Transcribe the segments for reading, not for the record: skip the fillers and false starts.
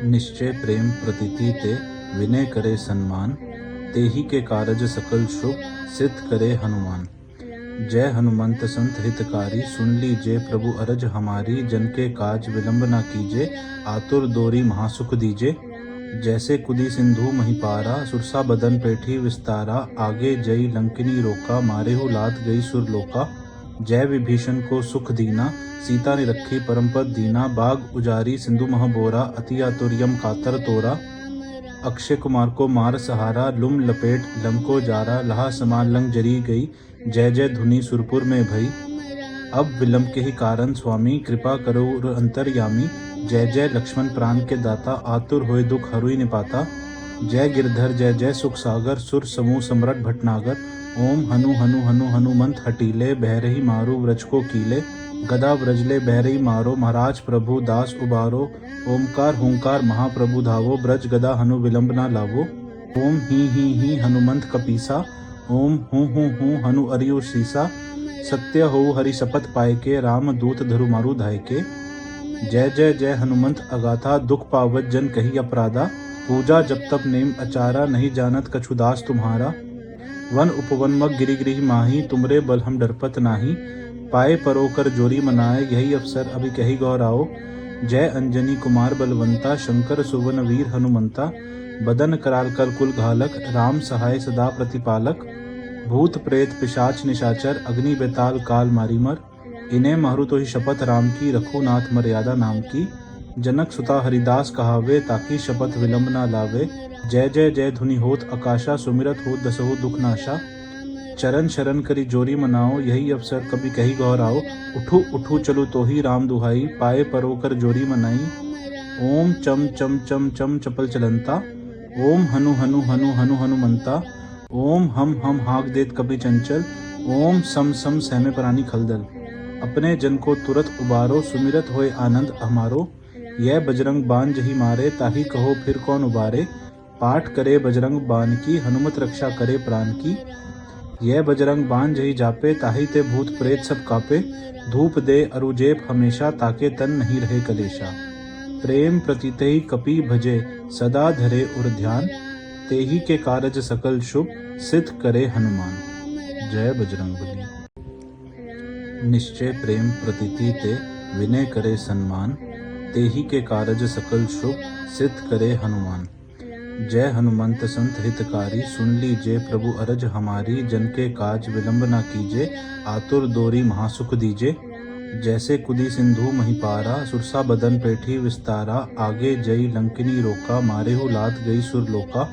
निश्चय प्रेम प्रतीति ते विनय करे सन्मान, तेहि के कारज सकल शुभ सिद्ध करे हनुमान। जय हनुमंत संत हितकारी, सुन लीजिए प्रभु अरज हमारी। जन के काज विलंब न कीजे, आतुर दोरी महासुख दीजे। जैसे कुदी सिंधु महिपारा, सुरसा बदन पेठी विस्तारा। आगे जई लंकिनी रोका, मारेहु लात गई सुरलोका। जय विभीषण को सुख दीना, सीता ने रखी परम पद दीना। बाग उजारी सिंधु मह बोरा, अति आतुर्यम कातर तोरा। अक्षय कुमार को मार सहारा, लुम लपेट लंको जारा। लहा समान लंग जरी गई, जय जय धुनि सुरपुर में भई। अब विलंब के ही कारण स्वामी, कृपा करो अंतर्यामी। जय जय लक्ष्मण प्राण के दाता, आतुर होए दुख हरुई निपाता। जय गिरधर जय जय सुख सागर, सुर समूह सम्राट भटनागर। ओम हनु हनु हनु हनुमंत हटीले, बहरही मारू व्रज को कीले। गदा व्रजले बहरही मारो, महाराज प्रभु दास उबारो। ओमकार हुंकार महाप्रभु धावो, ब्रज गदा हनु विलंब ना लावो। ओम ही हनुमंत कपीसा, ओम हूँ हनु अरियु सीसा। सत्य हो हरि शपथ पाए के, राम दूत धरु मारू धाय के। जय जय जय हनुमंत अगाथा, दुख पावत जन कही अपराधा। पूजा जब तब नेम अचारा, नहीं जानत कछु दास तुम्हारा। वन उपवन मग गिरि गिरि माही, तुमरे बल हम डरपत नाही। पाए परोकर जोरी मनाए, यही अवसर अभी कही गौराओ। जय अंजनी कुमार बलवंता, शंकर सुवन वीर हनुमंता। बदन कराल कर कुल घालक, राम सहाय सदा प्रतिपालक। भूत प्रेत पिशाच निशाचर, अग्नि बेताल काल मारी मर। इन्हें मारू तो ही शपथ राम की, रखो नाथ मर्यादा नाम की। जनक सुता हरिदास कहावे, ताकि शपथ विलंब ना लावे। जय जय जय धुनि होत आकाशा, सुमिरत होत दसहु दुख नाशा। चरण शरण करी जोरी मनाओ, यही अवसर कभी कही गौराओ। उठू उठू चलो तो ही राम दुहाई, पाए परोकर जोरी मनाई। ओम चम चम चम चम चपल चलंता, ओम हनु हनु हनु हनु हनुमंता। ओम हम हाक देत कभी चंचल, ओम सम सम सहमे प्राणी खलदल। अपने जन को तुरत उबारो, सुमिरत होए आनंद हमारो। यह बजरंग बान जही मारे, ताही कहो फिर कौन उबारे। पाठ करे बजरंग बान की, हनुमत रक्षा करे प्राण की। यह बजरंग बान जही जापे, ताही ते भूत प्रेत सब कापे। धूप दे अरुजेप हमेशा, ताके तन नहीं रहे कलेशा। प्रेम प्रतीते ही कपि भजे, सदा धरे उर ध्यान। तेहि के कारज सकल शुभ सिद्ध करे हनुमान। जय बजरंगबली। निश्चय प्रेम प्रतीति ते विनय करे सन्मान, तेहि के कारज सकल शुभ सिद्ध करे हनुमान। जय हनुमंत संत हितकारी, सुन लीजिए प्रभु अरज हमारी। जन के काज विलंब न कीजे, आतुर दोरी महासुख दीजे। जैसे कुदी सिंधु महिपारा, सुरसा बदन पेठी विस्तारा। आगे जई लंकिनी रोका, मारेहु लात गई सुरलोका।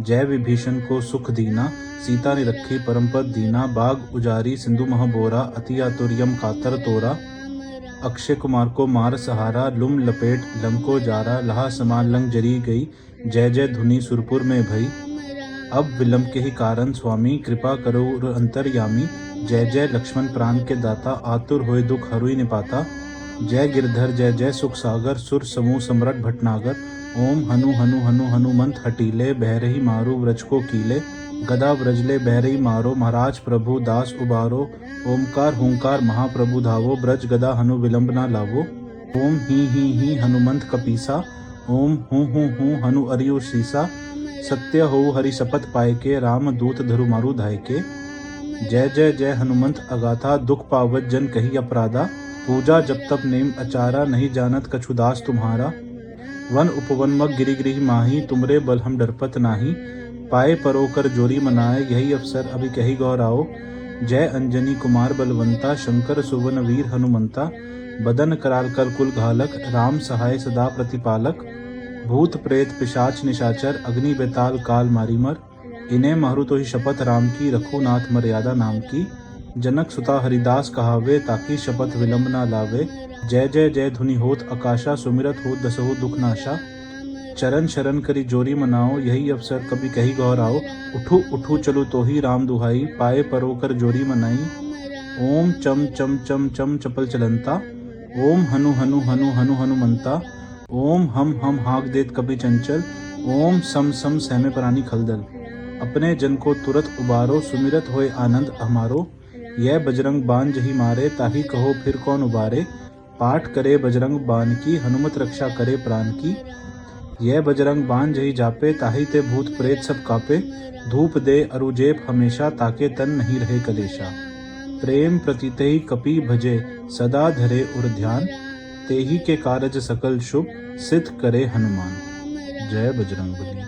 जय विभीषण को सुख दीना, सीता ने रखी परम पद दीना। बाग उजारी सिंधु मह बोरा, अति आतुर्यम कातर तोरा। अक्षय कुमार को मार सहारा, लुम लपेट लंको जारा। लहा समान लंग जरी गई, जय जय धुनि सुरपुर में भई। अब विलंब के ही कारण स्वामी, कृपा करो अंतर्यामी। जय जय लक्ष्मण प्राण के दाता, आतुर होए दुख हरुई निपाता। जय गिरधर जय जय सुख सागर, सुर समूह सम्राट भटनागर। ओम हनु हनु हनु हनुमंत हटीले, बहरही मारू व्रज को कीले। गदा व्रजले बहरही मारो, महाराज प्रभु दास उबारो। ओमकार हुंकार महाप्रभु धावो, ब्रज गदा हनु विलंब ना लावो। ओम ही हनुमंत कपीसा, ओम हूँ हनु अरियु सीसा। सत्य हो हरि शपथ पाए के, राम दूत धरु मारू धाय के। जय जय जय हनुमंत अगाथा, दुख पावत जन कही अपराधा। पूजा जब तब नेम अचारा, नहीं जानत कछु दास तुम्हारा। वन उपवन मग गिरि गिरि माही, तुमरे बल हम डरपत नाही। पाए परोकर जोरी मनाए, यही अवसर अभी कही गौराओ। जय अंजनी कुमार बलवंता, शंकर सुवन वीर हनुमंता। बदन कराल कर कुल घालक, राम सहाय सदा प्रतिपालक। भूत प्रेत पिशाच निशाचर, अग्नि बेताल काल मारी मर। इन्हें मारू तो ही शपथ राम की, रखो नाथ मर्यादा नाम की। जनक सुता हरिदास कहावे, ताकि शपथ विलंब ना लावे। जय जय जय धुनि होत आकाशा, सुमिरत होत दसहु दुख नाशा। चरण शरण करी जोरी मनाओ, यही अवसर कभी कही गौराओ। उठू उठू चलो तो ही राम दुहाई, पाए परोकर जोरी मनाई। ओम चम चम चम चम चपल चलंता, ओम हनु हनु हनु हनु हनुमंता। ओम हम हाक देत कभी चंचल, ओम सम सम सहमे प्राणी खलदल। अपने जन को तुरत उबारो, सुमिरत होए आनंद हमारो। यह बजरंग बान जही मारे, ताही कहो फिर कौन उबारे। पाठ करे बजरंग बान की, हनुमत रक्षा करे प्राण की। यह बजरंग बान जही जापे, ताहि ते भूत प्रेत सब कापे। धूप दे अरुजेप हमेशा, ताके तन नहीं रहे कलेशा। प्रेम प्रतीतहि कपि भजे, सदा धरे उर ध्यान। तेहि के कारज सकल शुभ, सिद्ध करे हनुमान। जय बजरंगबली।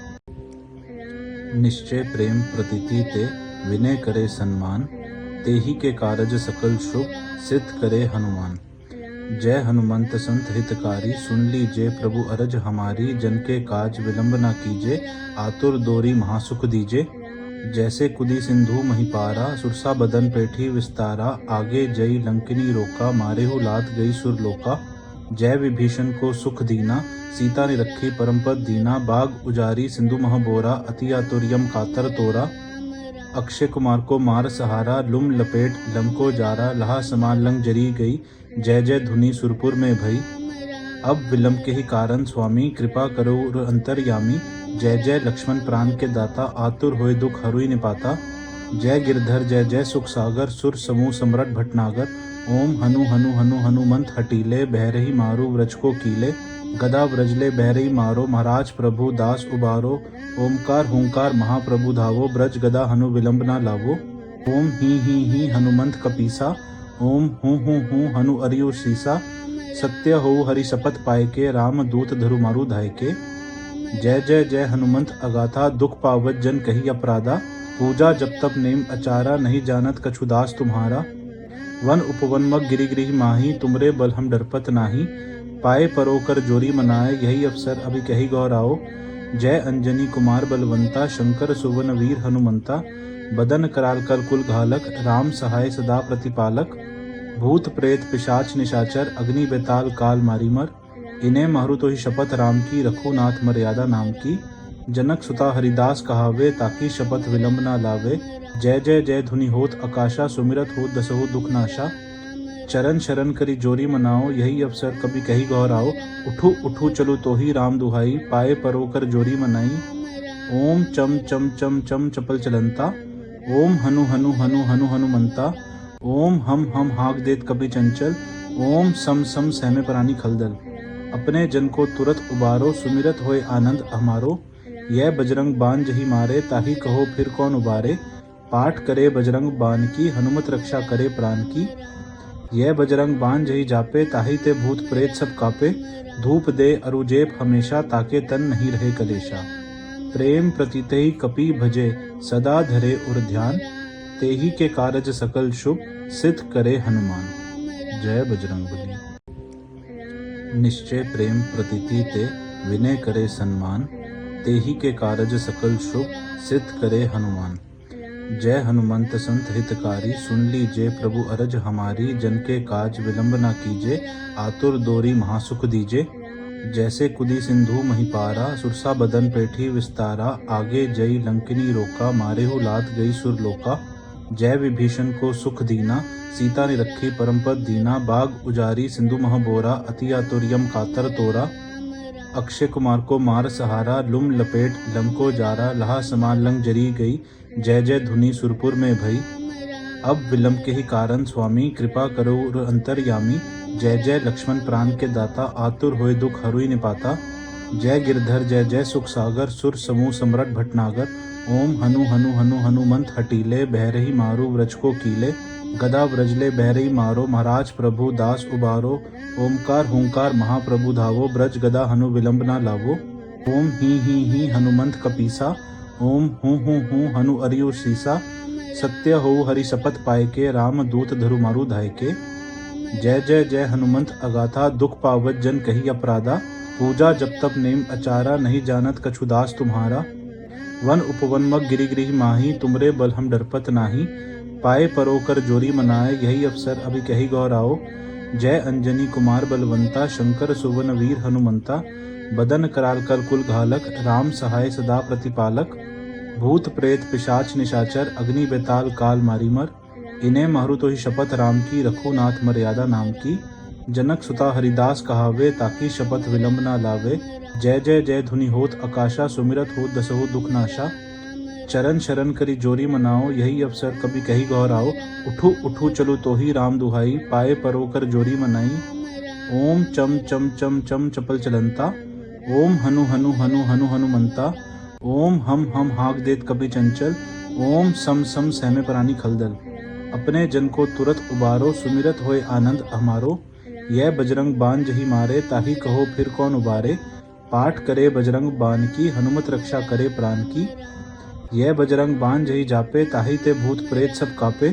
निश्चय प्रेम प्रतीति ते, विनय करे सन्मान। तेहि के कारज सकल शुभ, सिद्ध करे हनुमान। जय हनुमंत संत हितकारी, सुन लीजिए प्रभु अरज हमारी। जन के काज विलंब न कीजे, आतुर दोरी महासुख दीजे। जैसे कुदी सिंधु महिपारा, सुरसा बदन पेठी विस्तारा। आगे जई लंकिनी रोका, मारेहु लात गई सुरलोका। जय विभीषण को सुख दीना, सीता ने रखी परम पद दीना। बाग उजारी सिंधु मह बोरा, अति आतुर्यम कातर तोरा। अक्षय कुमार को मार सहारा, लुम लपेट लंको जारा। लहा समान लंग जरी गई, जय जय धुनि सुरपुर में भई। अब विलंब के ही कारण स्वामी, कृपा करो अंतर्यामी। जय जय लक्ष्मण प्राण के दाता, आतुर होए दुख हरुई निपाता। जय गिरधर जय जय सुख सागर, सुर समूह सम्राट भटनागर। ओम हनु हनु हनु हनुमंत हटीले, बहरही मारू व्रज को कीले। गदा व्रजले बहरही मारो, महाराज प्रभु दास उबारो। ओमकार हुंकार महाप्रभु धावो, ब्रज गदा हनु विलंब ना लावो। ओम ही हनुमंत कपीसा, ओम हूँ हनु अरियु सीसा। सत्य हो हरि शपथ पाए के, राम दूत धरु मारु धाय के। जय जय जय हनुमंत अगाथा, दुख पावत जन कही अपराधा। पूजा जप तप नेम अचारा, नहीं जानत कछु दास तुम्हारा। वन उपवन मग गिरि गिरि माही, तुमरे बल हम डरपत नाही। पाए परोकर जोरी मनाए, यही अवसर अभी कही गौराओ। जय अंजनी कुमार बलवंता, शंकर सुवन वीर हनुमंता। बदन कराल कर कुल घालक, राम सहाय सदा प्रतिपालक। भूत प्रेत पिशाच निशाचर, अग्नि बेताल काल मारी मर। इन्हें मारू तो ही शपथ राम की, रखो नाथ मर्यादा नाम की। जनक सुता हरिदास कहावे, ताकि शपथ विलंब ना लावे। जय जय जय धुनि होत आकाशा, सुमिरत होत दसहु दुख नाशा। चरण शरण करी जोरी मनाओ, यही अवसर कभी कही गौराओ। उठू उठू चलो तो ही राम दुहाई, पाए परोकर जोरी मनाई। ओम चम चम चम चम चपल चलंता, ओम हनु हनु हनु हनु हनुमंता। ओम हम हाक देत कभी चंचल, ओम सम सम सहमे प्राणी खलदल। अपने जन को तुरत उबारो, सुमिरत होए आनंद हमारो। यह बजरंग बान जही मारे, ताही कहो फिर कौन उबारे। पाठ करे बजरंग बान की, हनुमत रक्षा करे प्राण की। यह बजरंग बान जही जापे, ताहि ते भूत प्रेत सब कापे। धूप दे अरुजेप हमेशा, ताके तन नहीं रहे कलेशा। प्रेम प्रतीतहि कपि भजे, सदा धरे उर ध्यान। तेहि के कारज सकल शुभ, सिद्ध करे हनुमान। जय बजरंगबली। निश्चय प्रेम प्रतीति ते, विनय करे सन्मान। तेहि के कारज सकल शुभ, सिद्ध करे हनुमान। जय हनुमंत संत हितकारी, सुन लीजिए प्रभु अरज हमारी। जन के काज विलंब न कीजे, आतुर दोरी महासुख दीजे। जैसे कुदी सिंधु महिपारा, सुरसा बदन पेठी विस्तारा। आगे जई लंकिनी रोका, मारेहु लात गई सुरलोका। जय विभीषण को सुख दीना, सीता ने रखी परम पद दीना। बाग उजारी सिंधु मह बोरा, अति आतुर्यम कातर तोरा। अक्षय कुमार को मार सहारा, लुम लपेट लंको जारा। लहा समान लंग जरी गई, जय जय धुनि सुरपुर में भई। अब विलंब के ही कारण स्वामी, कृपा करो अंतर्यामी। जय जय लक्ष्मण प्राण के दाता, आतुर होए दुख हरुई निपाता। जय गिरधर जय जय सुख सागर, सुर समूह सम्राट भटनागर। ओम हनु हनु हनु हनुमंत हटीले, बहरही मारू व्रज को कीले। गदा व्रजले बहरही मारो, महाराज प्रभु दास उबारो। ओमकार हुंकार महाप्रभु धावो, ब्रज गदा हनु विलंब ना लावो। ओम ही हनुमंत कपीसा, ओम हूँ हनु अरियु सीसा। सत्य हो हरि शपथ पाए के, राम दूत धरु मारु धाय के। जय जय जय हनुमंत अगाथा, दुख पावत जन कही अपराधा। पूजा जप तप नेम अचारा, नहीं जानत कछु दास तुम्हारा। वन उपवन मग गिरि गिरि माही, तुमरे बल हम डरपत नाही। पाए परोकर जोरी मनाए, यही अवसर अभी कही गौराओ। जय अंजनी कुमार बलवंता, शंकर सुवन वीर हनुमंता। बदन कराल कर कुल घालक, राम सहाय सदा प्रतिपालक। भूत प्रेत पिशाच निशाचर, अग्नि बेताल काल मारी मर। इन्हें मारू तो ही शपथ राम की, रखो नाथ मर्यादा नाम की। जनक सुता हरिदास कहावे, ताकि शपथ विलंब ना लावे। जय जय जय धुनि होत आकाशा, सुमिरत होत दसहु दुख नाशा। चरण शरण करी जोरी मनाओ, यही अवसर कभी कही गौराओ। उठू उठू चलो तो ही राम दुहाई, पाए परोकर जोरी मनाई। ओम चम चम चम चम चपल चलंता, ओम हनु हनु हनु हनु हनुमंता। ओम हम हाक देत कपि चंचल। ओम सम सम सहमे प्राणी खलदल। अपने जन को तुरत उबारो, सुमिरत होए आनंद हमारो। यह बजरंग बान जही मारे, ताही कहो फिर कौन उबारे। पाठ करे बजरंग बान की, हनुमत रक्षा करे प्राण की। यह बजरंग बान जही जापे, ताही ते भूत प्रेत सब कापे।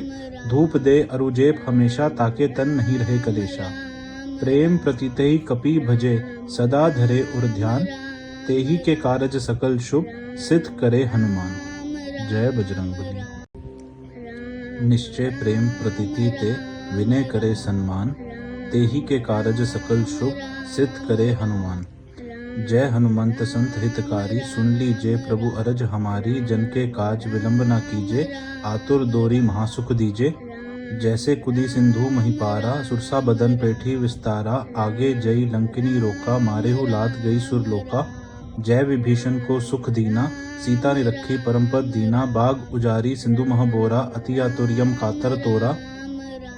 धूप दे अरुजेप हमेशा, ताके तन नहीं रहे कलेशा। प्रेम प्रतितहि कपि भजे, सदा धरे उर ध्यान। तेहि के कारज सकल शुभ, सिद्ध करे हनुमान। जय बजरंगबली। निश्चय प्रेम प्रतीति ते, विनय करे सन्मान। तेहि के कारज सकल शुभ, सिद्ध करे हनुमान। जय हनुमंत संत हितकारी, सुन लीजिए प्रभु अरज हमारी। जन के काज विलंब न कीजे, आतुर दोरी महासुख दीजे। जैसे कुदी सिंधु महिपारा, सुरसा बदन पेठी विस्तारा। आगे जई लंकिनी रोका, मारेहु लात गई सुरलोका। जय विभीषण को सुख दीना, सीता ने रखी परम पद दीना। बाग उजारी सिंधु मह बोरा, अति आतुर्यम कातर तोरा।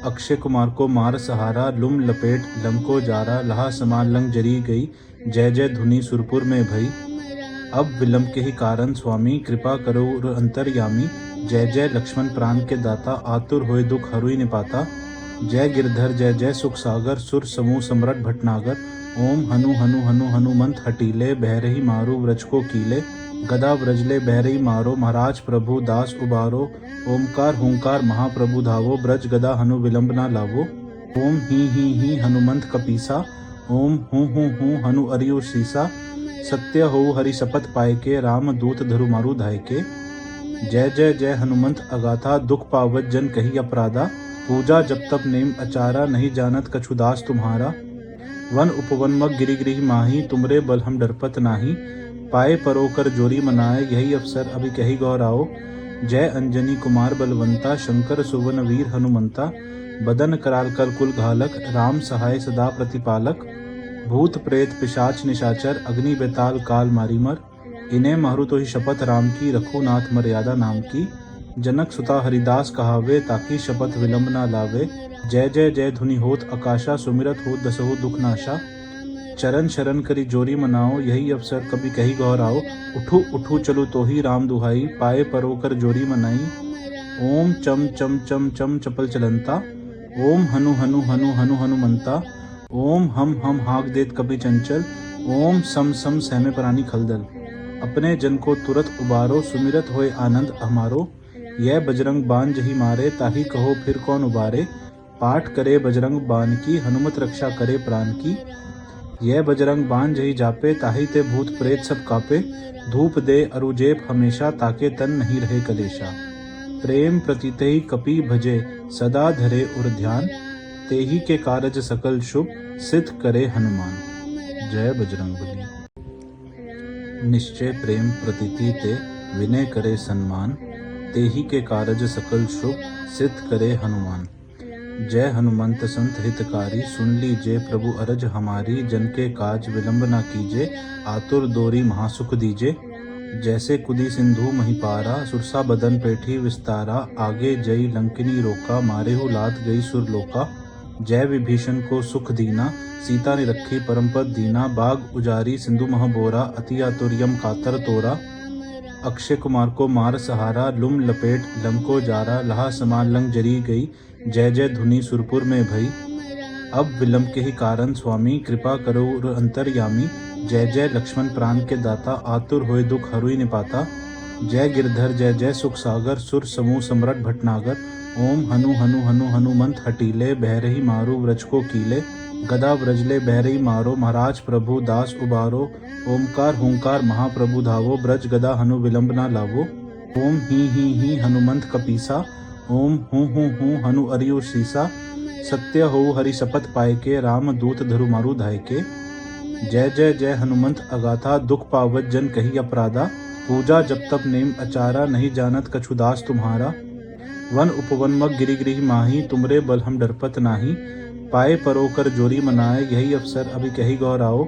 अक्षय कुमार को मार सहारा, लुम लपेट लंको जारा। लहा समान लंग जरी गई, जय जय धुनि सुरपुर में भई। अब विलंब के ही कारण स्वामी, कृपा करो अंतर्यामी। जय जय लक्ष्मण प्राण के दाता, आतुर होए दुख हरुई निपाता। जय गिरधर जय जय सुख सागर, सुर समूह सम्राट भटनागर। ओम हनु हनु हनु हनुमंत हटीले, बहरही मारू व्रज को कीले। गदा व्रजले बहरही मारो, महाराज प्रभु दास उबारो। ओमकार हुंकार महाप्रभु धावो, ब्रज गदा हनु विलंब ना लावो। ओम ही हनुमंत कपीसा, ओम हूँ हनु अरियु सीसा। सत्य हो हरि शपथ पाए के, राम दूत धरु मारु धाय के। जय जय जय हनुमंत अगाथा, दुख पावत जन कही अपराधा। पूजा जप तप नेम अचारा, नहीं जानत कछु दास तुम्हारा। वन उपवन मग गिरि गिरि माही, तुमरे बल हम डरपत नाही। पाए परोकर जोरी मनाए, यही अवसर अभी कही गौराओ। जय अंजनी कुमार बलवंता, शंकर सुवन वीर हनुमंता। बदन कराल कर कुल घालक, राम सहाय सदा प्रतिपालक। भूत प्रेत पिशाच निशाचर, अग्नि बेताल काल मारी मर। इन्हें मारू तो ही शपथ राम की, रखो नाथ मर्यादा नाम की। जनक सुता हरिदास कहावे, ताकि शपथ विलंब ना लावे। जय जय जय धुनि होत आकाशा, सुमिरत होत दसहु दुख नाशा। चरण शरण करी जोरी मनाओ, यही अवसर कभी कही गौराओ। उठू उठू चलो तो ही राम दुहाई, पाए परोकर जोरी मनाई। ओम चम चम चम चम चपल चलंता। ओम हनु हनु हनु हनु हनुमंता। ओम हम हाक देत कपि चंचल। ओम सम सम सहमे प्राणी खलदल। अपने जन को तुरत उबारो, सुमिरत होए आनंद हमारो। यह बजरंग बान जही मारे, ताही कहो फिर कौन उबारे। पाठ करे बजरंग बान की, हनुमत रक्षा करे प्राण की। यह बजरंग बान जही जापे, ताही ते भूत प्रेत सब कापे। धूप दे अरुजेप हमेशा, ताके तन नहीं रहे कलेशा। प्रेम प्रतितहि कपि भजे, सदा धरे उर ध्यान। तेहि के कारज सकल शुभ, सिद्ध करे हनुमान। जय बजरंगबली। निश्चय प्रेम प्रतीति ते, विनय करे सन्मान। तेहि के कारज सकल शुभ, सिद्ध करे हनुमान। जय हनुमंत संत हितकारी, सुन लीजिए प्रभु अरज हमारी। जन के काज विलंब न कीजे, आतुर दोरी महासुख दीजे। जैसे कुदी सिंधु महिपारा, सुरसा बदन पेठी विस्तारा। आगे जई लंकिनी रोका, मारेहु लात गई सुरलोका। जय विभीषण को सुख दीना, सीता ने रखी परम पद दीना। बाग उजारी सिंधु मह बोरा, अति आतुर्यम कातर तोरा। अक्षय कुमार को मार सहारा, लुम लपेट लंको जारा। लहा समान लंग जरी गई, जय जय धुनि सुरपुर में भई। अब विलंब के ही कारण स्वामी, कृपा करो अंतर्यामी। जय जय लक्ष्मण प्राण के दाता, आतुर होए दुख हरुई निपाता। जय गिरधर जय जय सुख सागर, सुर समूह सम्राट भटनागर। ओम हनु हनु हनु हनुमंत हटीले, बहरही मारू व्रज को कीले। गदा व्रजले बहरही मारो, महाराज प्रभु दास उबारो। ओमकार हुंकार महाप्रभु धावो, ब्रज गदा हनु विलंब ना लावो। ओम ही हनुमंत कपीसा। ओम हूँ हनु अरियु सीसा। सत्य हो हरि शपथ पाए के, राम दूत धरु मारु धाय के। जय जय जय हनुमंत अगाथा, दुख पावत जन कही अपराधा। पूजा जप तप नेम अचारा, नहीं जानत कछु दास तुम्हारा। वन उपवन मग गिरि गिरि माही, तुमरे बल हम डरपत नाही। पाए परोकर जोरी मनाए, यही अवसर अभी कही गौराओ।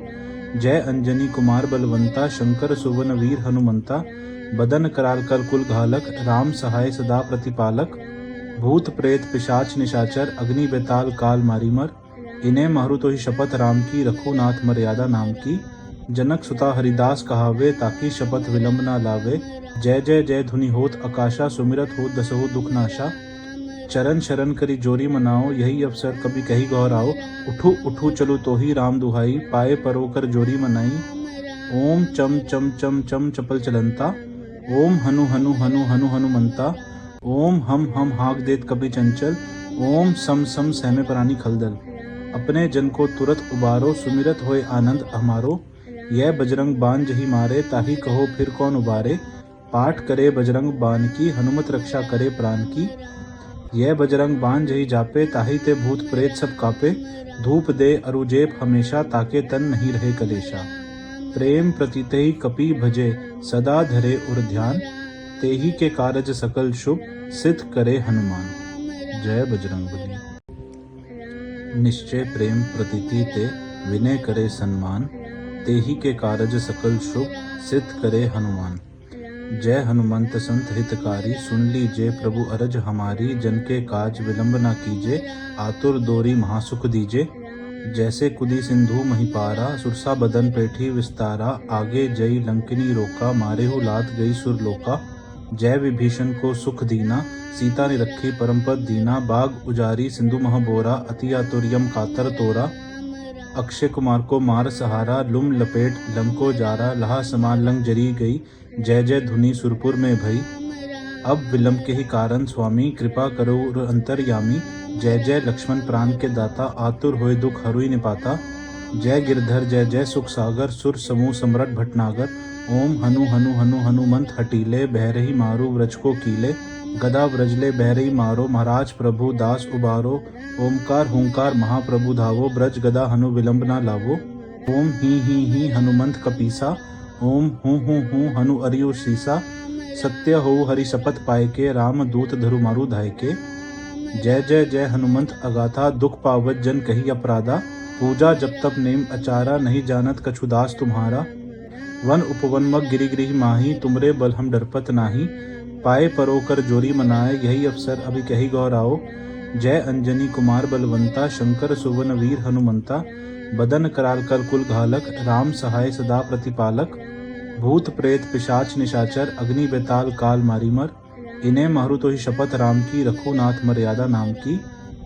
जय अंजनी कुमार बलवंता, शंकर सुवन वीर हनुमंता। बदन कराल कर कुल घालक, राम सहाय सदा प्रतिपालक। भूत प्रेत पिशाच निशाचर, अग्नि बेताल काल मारी मर। इन्हें मारू तो ही शपथ राम की, रखो नाथ मर्यादा नाम की। जनक सुता हरिदास कहावे, ताकि शपथ विलंब ना लावे। जय जय जय धुनि होत आकाशा, सुमिरत होत दसहु दुख नाशा। चरण शरण करी जोरी मनाओ, यही अवसर कभी कही गौराओ। उठू उठू चलो तो ही राम दुहाई, पाए परोकर जोरी मनाई। ओम चम चम चम चम चपल चलंता, ओम हनु हनु हनु हनु हनुमंता। ओम हम हाक देत कभी चंचल, ओम सम सम सहमे प्राणी खलदल। अपने जन को तुरत उबारो, सुमिरत होए आनंद हमारो। यह बजरंग बान जही मारे, ताही कहो फिर कौन उबारे। पाठ करे बजरंग बान की, हनुमत रक्षा करे प्राण की। यह बजरंग बान जही जापे, ताही ते भूत प्रेत सब कापे। धूप दे अरुजेप हमेशा, ताके तन नहीं रहे कलेशा। प्रेम प्रतीते ही कपि भजे, सदा धरे उर ध्यान। तेही के कारज सकल शुभ, सिद्ध करे हनुमान। जय बजरंगबली। निश्चय प्रेम प्रतीति ते, विनय करे सन्मान। तेही के कारज सकल शुभ, सिद्ध करे हनुमान। जय हनुमंत संत हितकारी, सुन लीजिए प्रभु अरज हमारी। जन के काज विलंब न कीजे, आतुर दोरी महासुख दीजे। जैसे कुदी सिंधु महिपारा, सुरसा बदन पेठी विस्तारा। आगे जई लंकिनी रोका, मारेहु लात गई सुरलोका। जय विभीषण को सुख दीना, सीता ने रखी परम पद दीना। बाग उजारी सिंधु मह बोरा, अति आतुर यम कातर तोरा। अक्षय कुमार को मार सहारा, लुम लपेट लंको जारा। लहा समान लंग जरी गई, जय जय धुनि सुरपुर में भई। अब विलंब के ही कारण स्वामी, कृपा करो अंतर्यामी। जय जय लक्ष्मण प्राण के दाता, आतुर होए दुख हरुई निपाता। जय गिरधर जय जय सुख सागर, सुर समूह सम्राट भटनागर। ओम हनु हनु हनु हनुमंत हटीले, बहरही मारू व्रज को कीले। गदा व्रजले बहरही मारो, महाराज प्रभु दास उबारो। ओमकार हुंकार महाप्रभु धावो, ब्रज गदा हनु विलंब ना लावो। ओम ही हनुमंत कपीसा, ओम हूँ हनु अरियु सीसा। सत्य हो हरि शपथ पाए के, राम दूत धरु मारु धाय के। जय जय जय हनुमंत अगाथा, दुख पावत जन कही अपराधा। पूजा जब तब नेम अचारा, नहीं जानत कछु दास तुम्हारा। वन उपवन मग गिरि गिरि माही, तुमरे बल हम डरपत नाही। पाए परोकर जोरी मनाए, यही अवसर अभी कही गौराओ। जय अंजनी कुमार बलवंता, शंकर सुवन वीर हनुमंता। बदन कराल कर कुल घालक, राम सहाय सदा प्रतिपालक। भूत प्रेत पिशाच निशाचर, अग्नि बेताल काल मारी मर। इन्हें मारू तो ही शपथ राम की, रखो नाथ मर्यादा नाम की।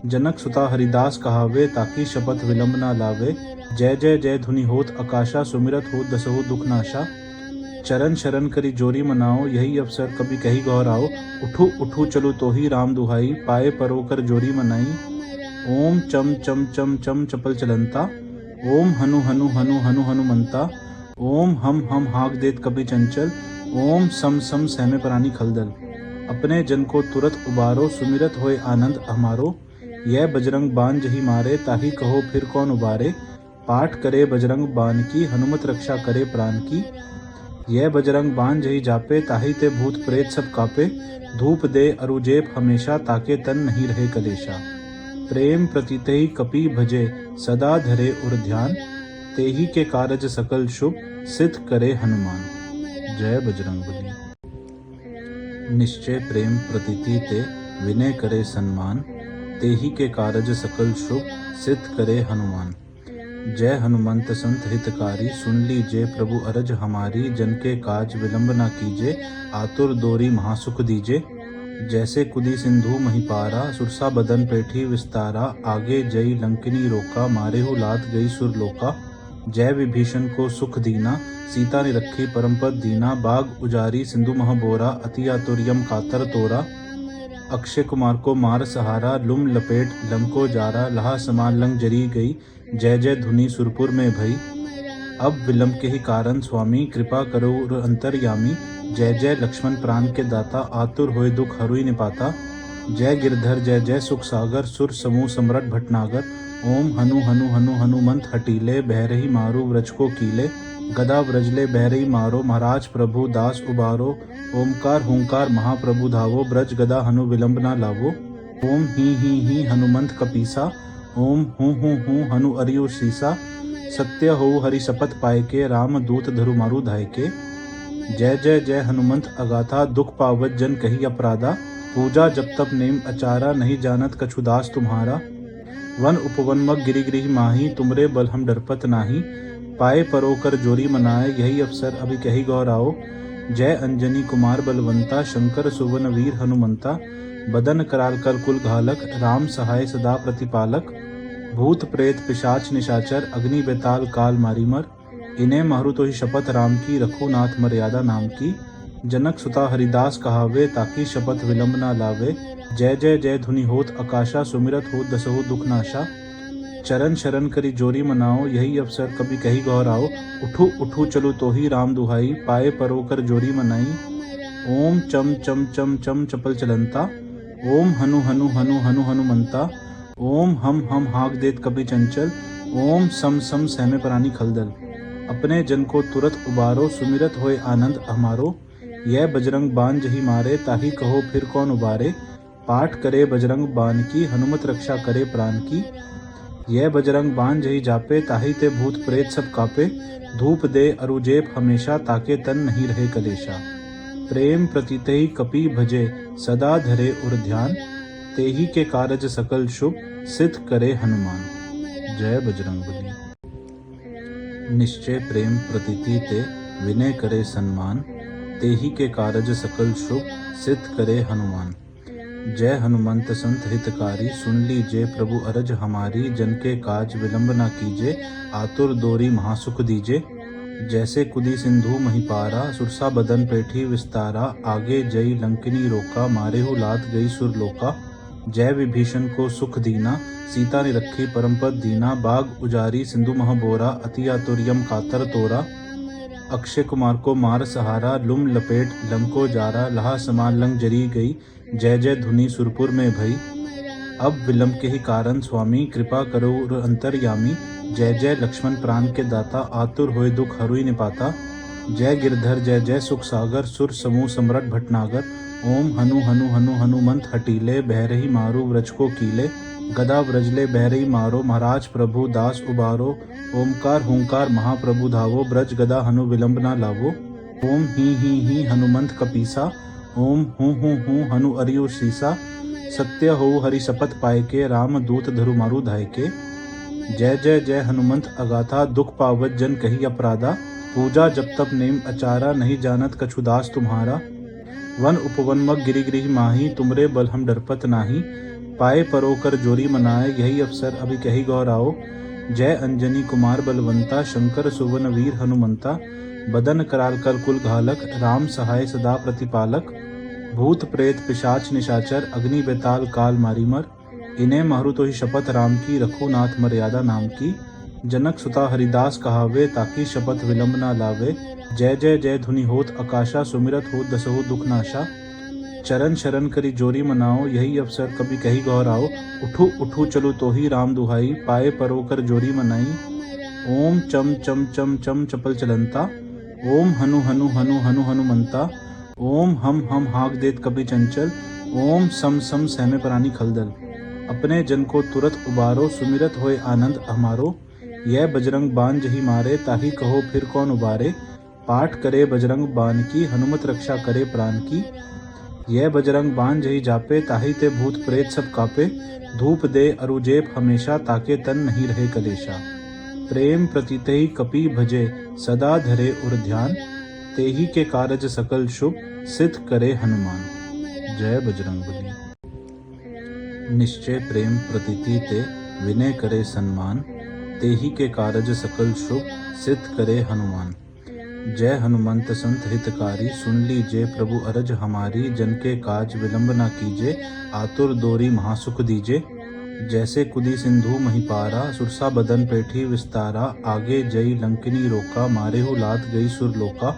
जनक सुता हरिदास कहावे, ताकि शपथ विलंब ना लावे। जय जय जय धुनि होत आकाशा, सुमिरत होत दसहु दुख नाशा। चरण शरण करी जोरी मनाओ, यही अवसर कभी कही गौराओ। उठू उठू चलो तो ही राम दुहाई, पाए परोकर जोरी मनाई। ओम चम चम चम चम चपल चलंता, ओम हनु हनु हनु हनु हनुमंता। ओम हम हाक देत कभी चंचल, ओम सम सम सहमे प्राणी खलदल। अपने जन को तुरत उबारो, सुमिरत होए आनंद हमारो। यह बजरंग बान जही मारे, ताही कहो फिर कौन उबारे। पाठ करे बजरंग बान की, हनुमत रक्षा करे प्राण की। यह बजरंग बान जही जापे, ताही ते भूत प्रेत सब कापे। धूप दे अरुजेप हमेशा, ताके तन नहीं रहे कलेशा। प्रेम प्रतीते ही कपि भजे, सदा धरे उर ध्यान। तेही के कारज सकल शुभ, सिद्ध करे हनुमान। जय बजरंगबली। निश्चय प्रेम प्रतीति ते, विनय करे सन्मान। तेही के कारज सकल शुभ, सिद्ध करे हनुमान। जय हनुमंत संत हितकारी, सुन लीजिए प्रभु अरज हमारी। जन के काज विलंब न कीजे, आतुर दोरी महासुख दीजे। जैसे कुदी सिंधु महिपारा, सुरसा बदन पेठी विस्तारा। आगे जई लंकिनी रोका, मारेहु लात गई सुरलोका। जय विभीषण को सुख दीना, सीता ने रखी परम पद दीना। बाग उजारी सिंधु मह बोरा, अति आतुर यम कातर तोरा। अक्षय कुमार को मार सहारा, लुम लपेट लंको जारा। लहा समान लंग जरी गई, जय जय धुनि सुरपुर में भई। अब विलंब के ही कारण स्वामी, कृपा करो अंतर्यामी। जय जय लक्ष्मण प्राण के दाता, आतुर होए दुख हरुई निपाता। जय गिरधर जय जय सुख सागर, सुर समूह सम्राट भटनागर। ओम हनु हनु हनु हनुमंत हटीले, बहरही मारू व्रज को कीले। गदा व्रजले बहरही मारो, महाराज प्रभु दास उबारो। ओमकार हुंकार महाप्रभु धावो, ब्रज गदा हनु विलंब ना लावो। ओम ही हनुमंत कपीसा, ओम हूँ हनु अरियु सीसा। सत्य हो हरि शपथ पाए के, राम दूत धरु मारु धाय के। जय जय जय हनुमंत अगाथा, दुख पावत जन कही अपराधा। पूजा जब तब नेम अचारा, नहीं जानत कछु दास तुम्हारा। वन उपवन मग गिरि गिरि माही, तुमरे बल हम डरपत नाही। पाए परोकर जोरी मनाए, यही अवसर अभी कही गौराओ। जय अंजनी कुमार बलवंता, शंकर सुवन वीर हनुमंता। बदन कराल कर कुल घालक, राम सहाय सदा प्रतिपालक। भूत प्रेत पिशाच निशाचर, अग्नि बेताल काल मारी मर। इन्हें मारू तो ही शपथ राम की, रखो नाथ मर्यादा नाम की। जनक सुता हरिदास कहावे, ताकि शपथ विलंब ना लावे। जय जय जय धुनि होत आकाशा, सुमिरत होत दसहु दुख नाशा। चरण शरण करी जोरी मनाओ, यही अवसर कभी कही गौराओ। उठू उठू चलो तो ही राम दुहाई, पाए परोकर जोरी मनाई। ओम चम चम चम चम चपल चलंता, ओम हनु हनु हनु हनु हनुमंता। ओम हम हाक देत कभी चंचल, ओम सम सम सहमे प्राणी खलदल। अपने जन को तुरत उबारो, सुमिरत होए आनंद हमारो। यह बजरंग बान जही मारे, ताही कहो फिर कौन उबारे। पाठ करे बजरंग बान की, हनुमत रक्षा करे प्राण की। यह बजरंग बान जही जापे, ताही ते भूत प्रेत सब कापे। धूप दे अरुजेप हमेशा, ताके तन नहीं रहे कलेशा। प्रेम प्रतितहि कपि भजे, सदा धरे उर ध्यान। तेही के कारज सकल शुभ, सिद्ध करे हनुमान। जय बजरंगबली। निश्चय प्रेम प्रतिति ते, विनय करे सन्मान। तेही के कारज सकल शुभ, सिद्ध करे हनुमान। जय हनुमंत संत हितकारी, सुन लीजिए प्रभु अरज हमारी। जन के काज विलंब न कीजे, आतुर दोरी महासुख दीजे। जैसे कुदी सिंधु महिपारा, सुरसा बदन पेठी विस्तारा। आगे जई लंकिनी रोका, मारेहु लात गई सुरलोका। जय विभीषण को सुख दीना, सीता ने रखी परमपद दीना। बाग उजारी सिंधु मह बोरा, अति आतुर्यम कातर तोरा। अक्षय कुमार को मार सहारा, लुम लपेट लंको जारा। लहा समान लंग जरी गई, जय जय धुनि सुरपुर में भई। अब विलंब के ही कारण स्वामी, कृपा करो अंतर्यामी। जय जय लक्ष्मण प्राण के दाता, आतुर होए दुख हरुई निपाता। जय गिरधर जय जय सुख सागर, सुर समूह सम्राट भटनागर। ओम हनु हनु हनु हनुमंत हटीले, बहरही मारू व्रज को कीले। गदा व्रजले बहरही मारो, महाराज प्रभु दास उबारो। ओमकार हुंकार महाप्रभु धावो, ब्रज गदा हनु विलंब ना लावो। ओम ही हनुमंत कपीसा, ओम हूँ हनु अरियु सीसा। सत्य हो हरि शपथ पाए के, राम दूत धरु मारू धाय के। जय जय जय हनुमंत अगाथा, दुख पावत जन कही अपराधा। पूजा जब तब नेम अचारा, नहीं जानत कछु दास तुम्हारा। वन उपवन मग गिरि गिरि माही, तुमरे बल हम डरपत नाही। पाए परोकर जोरी मनाए, यही अवसर अभी कही गौराओ। जय अंजनी कुमार बलवंता, शंकर सुवन वीर हनुमंता। बदन कराल कर कुल घालक, राम सहाय सदा प्रतिपालक। भूत प्रेत पिशाच निशाचर, अग्नि बेताल काल मारी मर। इन्हें मारू तो ही शपथ राम की, रखो नाथ मर्यादा नाम की। जनक सुता हरिदास कहावे, ताकि शपथ विलंब ना लावे। जय जय जय धुनि होत आकाशा, सुमिरत होत दसहु दुख नाशा। चरण शरण करी जोरी मनाओ, यही अवसर कभी कही गौराओ। उठू उठू चलो तो ही राम दुहाई, पाए परोकर जोरी मनाई। ओम चम चम चम चम चपल चलंता, ओम हनु हनु हनु हनु हनुमंता। ओम हम हाक देत कभी चंचल, ओम सम सम सहमे प्राणी खलदल। अपने जन को तुरत उबारो, सुमिरत होए आनंद हमारो। यह बजरंग बान जही मारे, ताही कहो फिर कौन उबारे। पाठ करे बजरंग बान की, हनुमत रक्षा करे प्राण की। यह बजरंग बान जही जापे, ताही ते भूत प्रेत सब कापे। धूप दे अरुजेप हमेशा, ताके तन नहीं रहे कलेशा। प्रेम प्रतितहि कपि भजे, सदा धरे उर ध्यान। तेही के कारज सकल शुभ, सिद्ध करे हनुमान। जय बजरंगबली। निश्चय प्रेम प्रतिति ते, विनय करे सन्मान। तेही के कारज सकल शुभ, सिद्ध करे हनुमान। जय हनुमंत संत हितकारी, सुन लीजिए प्रभु अरज हमारी। जन के काज विलंब न कीजे, आतुर दोरी महासुख दीजे। जैसे कुदी सिंधु महिपारा, सुरसा बदन पेठी विस्तारा। आगे जई लंकिनी रोका, मारेहु लात गई सुरलोका।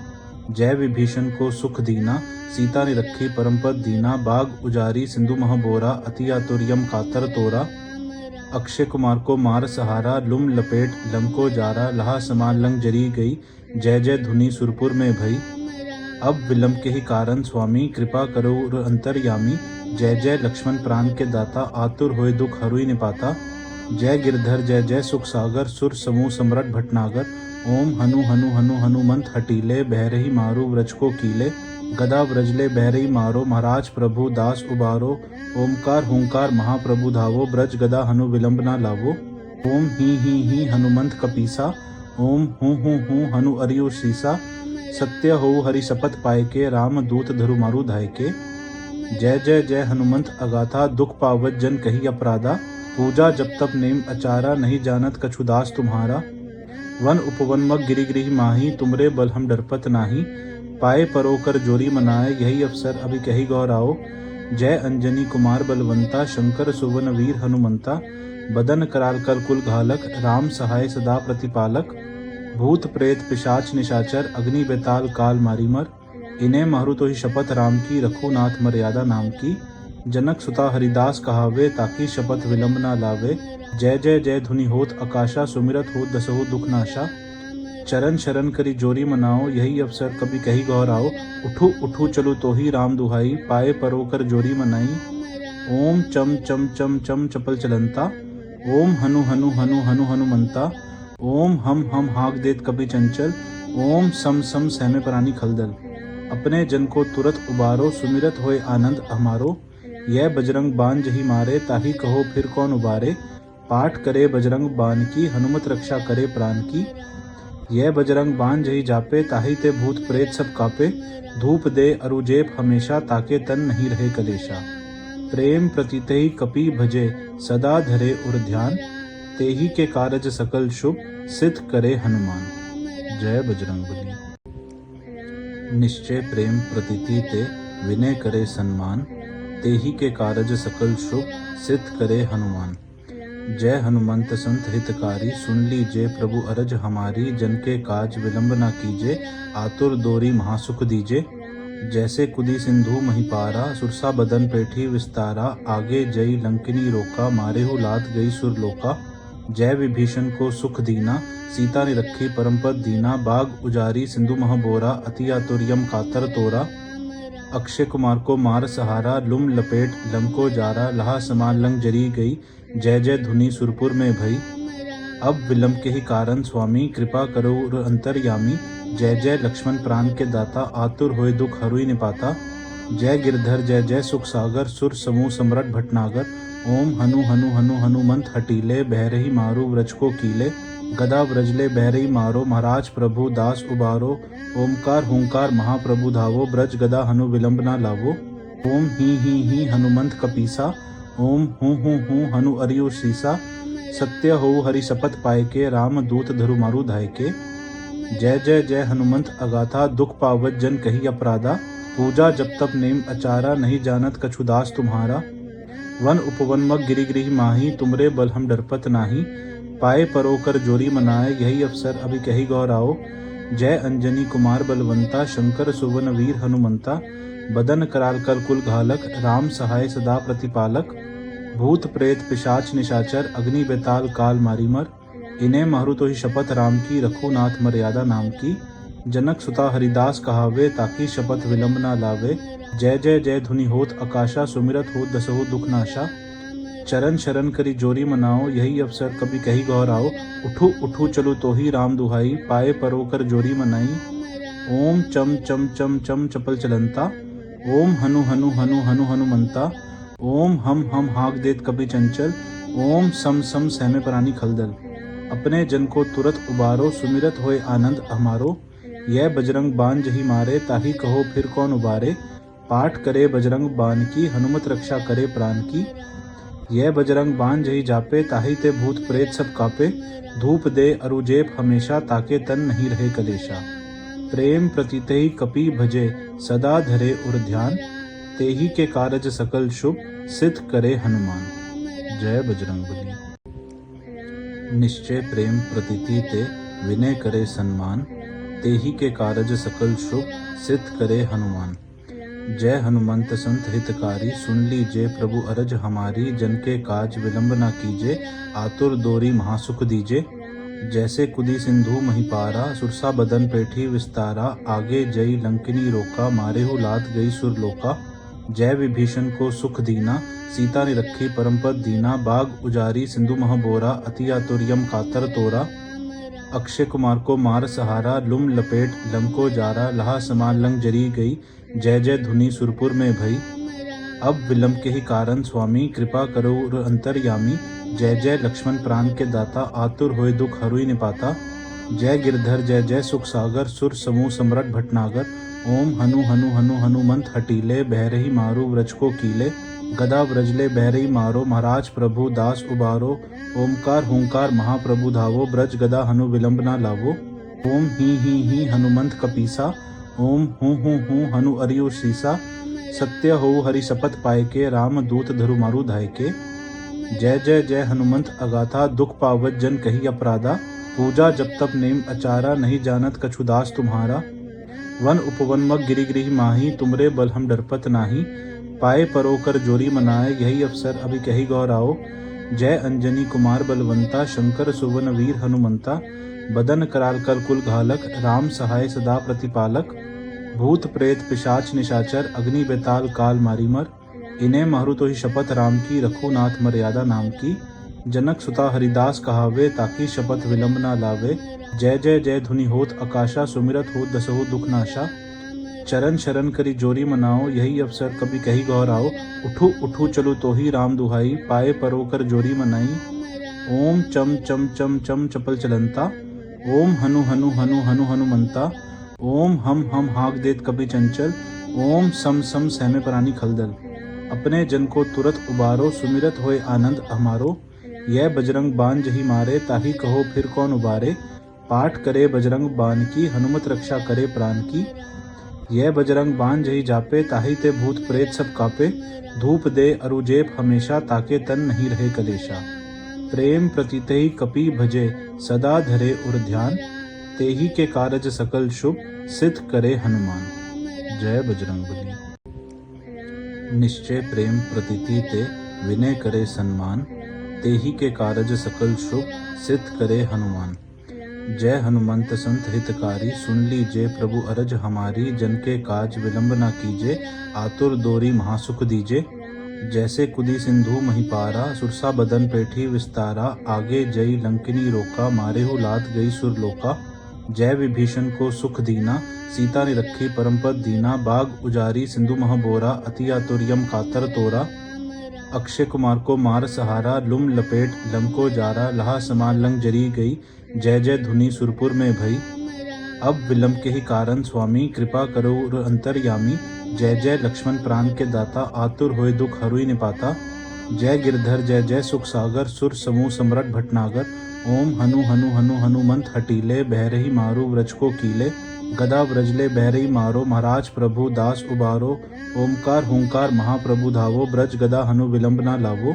जय विभीषण को सुख दीना, सीता ने रखी परमपद दीना। बाग उजारी सिंधु मह बोरा, अति आतुर्यम कातर तोरा। अक्षय कुमार को मार सहारा, लुम लपेट लंको जारा। लहा समान लंग जरी गई, जय जय धुनि सुरपुर में भई। अब विलंब के ही कारण स्वामी, कृपा करो अंतर्यामी। जय जय लक्ष्मण प्राण के दाता, आतुर होए दुख हरुई निपाता। जय गिरधर जय जय सुख सागर, सुर समूह सम्राट भटनागर। ओम हनु हनु हनु हनुमंत हटीले, बहरही मारू व्रज को कीले। गदा व्रजले बहरही मारो, महाराज प्रभु दास उबारो। ओमकार हुंकार महाप्रभु धावो, ब्रज गदा हनु विलंब ना लावो। ओम ही हनुमंत कपीसा, ओम हूँ हनु अरियु सीसा, सत्य हो हरि शपथ पाए के, राम दूत धरु मारु धाय के। जय जय जय हनुमंत अगाथा, दुख पावत जन कही अपराधा। पूजा जप तप नेम अचारा, नहीं जानत कछु दास तुम्हारा। वन उपवन मग गिरि गिरि माही, तुमरे बल हम डरपत नाही। पाए परोकर जोरी मनाए, यही अवसर अभी कही गौराओ। जय अंजनी कुमार बलवंता, शंकर सुवन वीर हनुमंता। बदन कराल कर कुल घालक, राम सहाय सदा प्रतिपालक। भूत प्रेत पिशाच निशाचर, अग्नि बेताल काल मारी मर। इन्हें मारू तो ही शपथ राम की, रखो नाथ मर्यादा नाम की। जनक सुता हरिदास कहावे, ताकि शपथ विलंब ना लावे। जय जय जय धुनि होत आकाशा, सुमिरत होत दसहु दुख नाशा। चरण शरण करी जोरी मनाओ, यही अवसर कभी कही गौराओ। उठू उठू चलो तो ही राम दुहाई, पाए परोकर जोरी मनाई। ओम चम चम चम चम चपल चलंता, ओम हनु हनु हनु हनु हनुमंता। ओम हम हाक देत कभी चंचल, ओम सम सम सहमे प्राणी खलदल। अपने जन को तुरत उबारो, सुमिरत होए आनंद हमारो। यह बजरंग बान जही मारे, ताही कहो फिर कौन उबारे। पाठ करे बजरंग बान की, हनुमत रक्षा करे प्राण की। यह बजरंग बान जही जापे, ताही ते भूत प्रेत सब कापे। धूप दे अरुजेप हमेशा, ताके तन नहीं रहे कलेशा। प्रेम प्रतितहि कपि भजे, सदा धरे उर ध्यान। तेहि के कारज सकल शुभ, सिद्ध करे हनुमान। जय बजरंगबली। निश्चय प्रेम प्रतीति ते, विनय करे सन्मान। तेहि के कारज सकल शुभ, सिद्ध करे हनुमान। जय हनुमंत संत हितकारी, सुन लीजिए प्रभु अरज हमारी। जन के काज विलंब न कीजे, आतुर दोरी महासुख दीजे। जैसे कुदी सिंधु महिपारा, सुरसा बदन पेठी विस्तारा। आगे जई लंकिनी रोका, मारेहु लात गई सुरलोका। जय विभीषण को सुख दीना, सीता ने रखी परम पद दीना। बाग उजारी सिंधु मह बोरा, अति आतुर्यम कातर तोरा। अक्षय कुमार को मार सहारा, लुम लपेट लंको जारा। लहा समान लंग जरी गई, जय जय धुनि सुरपुर में भई। अब विलंब के ही कारण स्वामी, कृपा करो अंतर्यामी। जय जय लक्ष्मण प्राण के दाता, आतुर होए दुख हरुई निपाता। जय गिरधर जय जय सुख सागर, सुर समूह सम्राट भटनागर। ओम हनु हनु हनु हनुमंत हटीले, बहरही मारू व्रज को कीले। गदा व्रजले बहरही मारो, महाराज प्रभु दास उबारो। ओमकार हुंकार महाप्रभु धावो, ब्रज गदा हनु विलंब ना लावो। ओम ही हनुमंत कपीसा, ओम हूँ हनु अरियु सीसा। सत्य हो हरि शपथ पाए के, राम दूत धरु मारु धाय के। जय जय जय हनुमंत अगाथा, दुख पावत जन कही अपराधा। पूजा जप तप नेम अचारा, नहीं जानत कछु दास तुम्हारा। वन उपवन मग गिरि गिरि माही, तुमरे बल हम डरपत नाही। पाए परोकर जोरी मनाए, यही अवसर अभी कही गौराओ। जय अंजनी कुमार बलवंता, शंकर सुवन वीर हनुमंता। बदन कराल कर कुल घालक, राम सहाय सदा प्रतिपालक। भूत प्रेत पिशाच निशाचर, अग्नि बेताल काल मारी मर। इन्हें मारू तो ही शपथ राम की, रखो नाथ मर्यादा नाम की। जनक सुता हरिदास कहावे, ताकि शपथ विलंब ना लावे। जय जय जय धुनि होत आकाशा, सुमिरत होत दसहु दुख नाशा। चरण शरण करी जोरी मनाओ, यही अवसर कभी कही गौराओ। उठू उठू चलो तो ही राम दुहाई, पाए परोकर जोरी मनाई। ओम चम चम चम चम चपल चलंता, ओम हनु हनु हनु हनु हनुमंता। ओम हम हाक देत कभी चंचल, ओम सम सम सहमे प्राणी खलदल। अपने जन को तुरत उबारो, सुमिरत होए आनंद हमारो। यह बजरंग बान जही मारे, ताही कहो फिर कौन उबारे। पाठ करे बजरंग बान की, हनुमत रक्षा करे प्राण की। यह बजरंग बान जही जापे, ताही ते भूत प्रेत सब कापे। धूप दे अरुजेप हमेशा, ताके तन नहीं रहे कलेशा। प्रेम प्रतितहि कपि भजे, सदा धरे उर ध्यान। तेहि के कारज सकल शुभ, सिद्ध करे हनुमान। जय बजरंगबली। निश्चय प्रेम प्रतीति ते, विनय करे सन्मान। तेहि के कारज सकल शुभ, सिद्ध करे हनुमान। जय हनुमंत संत हितकारी, सुन लीजिए प्रभु अरज हमारी। जन के काज विलंब न कीजे, आतुर दोरी महासुख दीजे। जैसे कुदी सिंधु महिपारा, सुरसा बदन पेठी विस्तारा। आगे जई लंकिनी रोका, मारेहु लात गई सुरलोका। जय विभीषण को सुख दीना, सीता ने रखी परम पद दीना। बाग उजारी सिंधु मह बोरा, अति आतुर्यम कातर तोरा। अक्षय कुमार को मार सहारा, लुम लपेट लंको जारा। लहा समान लंग जरी गई, जय जय धुनि सुरपुर में भई। अब विलंब के ही कारण स्वामी, कृपा करो अंतर्यामी। जय जय लक्ष्मण प्राण के दाता, आतुर होए दुख हरुई निपाता। जय गिरधर जय जय सुख सागर सुर समूह सम्राट भटनागर। ओम हनु हनु हनु हनुमंत हटीले बहरही मारू व्रज को कीले। गदा व्रजले बहरही मारो महाराज प्रभु दास उबारो। ओमकार हुंकार महाप्रभु धावो ब्रज गदा हनु विलंब ना लावो। ओम ही हनुमंत कपीसा ओम हूँ हनु अरियु सीसा। सत्य हो हरि शपथ पाए के राम दूत धरु मारू धाय के। जय जय जय हनुमंत अगाथा दुख पावत जन कही अपराधा। पूजा जब तब नेम अचारा नहीं जानत कछु दास तुम्हारा। वन उपवन मग गिरि गिरि माही तुमरे बल हम डरपत नाही। पाए परोकर जोरी मनाए यही अवसर अभी कही गौराओ। जय अंजनी कुमार बलवंता शंकर सुवन वीर हनुमंता। बदन कराल कर कुल घालक राम सहाय सदा प्रतिपालक। भूत प्रेत पिशाच निशाचर अग्नि बेताल काल मारी मर। इन्हें मारू तो ही शपथ राम की रखो नाथ मर्यादा नाम की। जनक सुता हरिदास कहावे ताकि शपथ विलंब ना लावे। जय जय जय धुनि होत आकाशा सुमिरत हो दसहु दुख नाशा। चरण शरण करी जोरी मनाओ यही अवसर कभी कही गौराओ। उठू उठू चलो तो ही राम दुहाई पाए परोकर जोरी मनाई। ओम चम चम चम चम चपल चलंता। ओम हनु हनु हनु हनु हनुमंता। ओम हम हाक देत कभी चंचल। ओम सम सम सहमे प्राणी खलदल। अपने जन को तुरत उबारो सुमिरत होए आनंद हमारो। यह बजरंग बान जही मारे ताही कहो फिर कौन उबारे। पाठ करे बजरंग बान की हनुमत रक्षा करे प्राण की। यह बजरंग बान जही जापे ताही ते भूत प्रेत सब कापे। धूप दे अरुजेप हमेशा ताके तन नहीं रहे कलेशा। प्रेम प्रतीते ही कपि भजे सदा धरे उर ध्यान। तेही के कारज सकल शुभ सिद्ध करे हनुमान। जय बजरंगबली। निश्चय प्रेम प्रतीति ते विनय करे सन्मान। तेही के कारज सकल शुभ सिद्ध करे हनुमान। जय हनुमंत संत हितकारी सुन लीजिए प्रभु अरज हमारी। जन के काज विलंब न कीजे आतुर दोरी महासुख दीजे। जैसे कुदी सिंधु महिपारा सुरसा बदन पेठी विस्तारा। आगे जई लंकिनी रोका मारेहु लात गई सुरलोका। जय विभीषण को सुख दीना सीता ने रखी परमपद दीना। बाग उजारी सिंधु महबोरा अति आतुर्यम कातर तोरा। अक्षय कुमार को मार सहारा लुम लपेट लंको जारा। लहा समान लंग जरी गई जय जय धुनि सुरपुर में भई। अब विलंब के ही कारण स्वामी कृपा करो अंतर्यामी। जय जय लक्ष्मण प्राण के दाता आतुर होए दुख हरुई निपाता। जय गिरधर जय जय सुख सागर सुर समूह सम्राट भटनागर। ओम हनु हनु हनु हनुमंत हटीले बहरही मारू व्रज को कीले। गदा व्रजले बहरही मारो महाराज प्रभु दास उबारो। ओमकार हुंकार महाप्रभु धावो ब्रज गदा हनु विलंब ना लावो।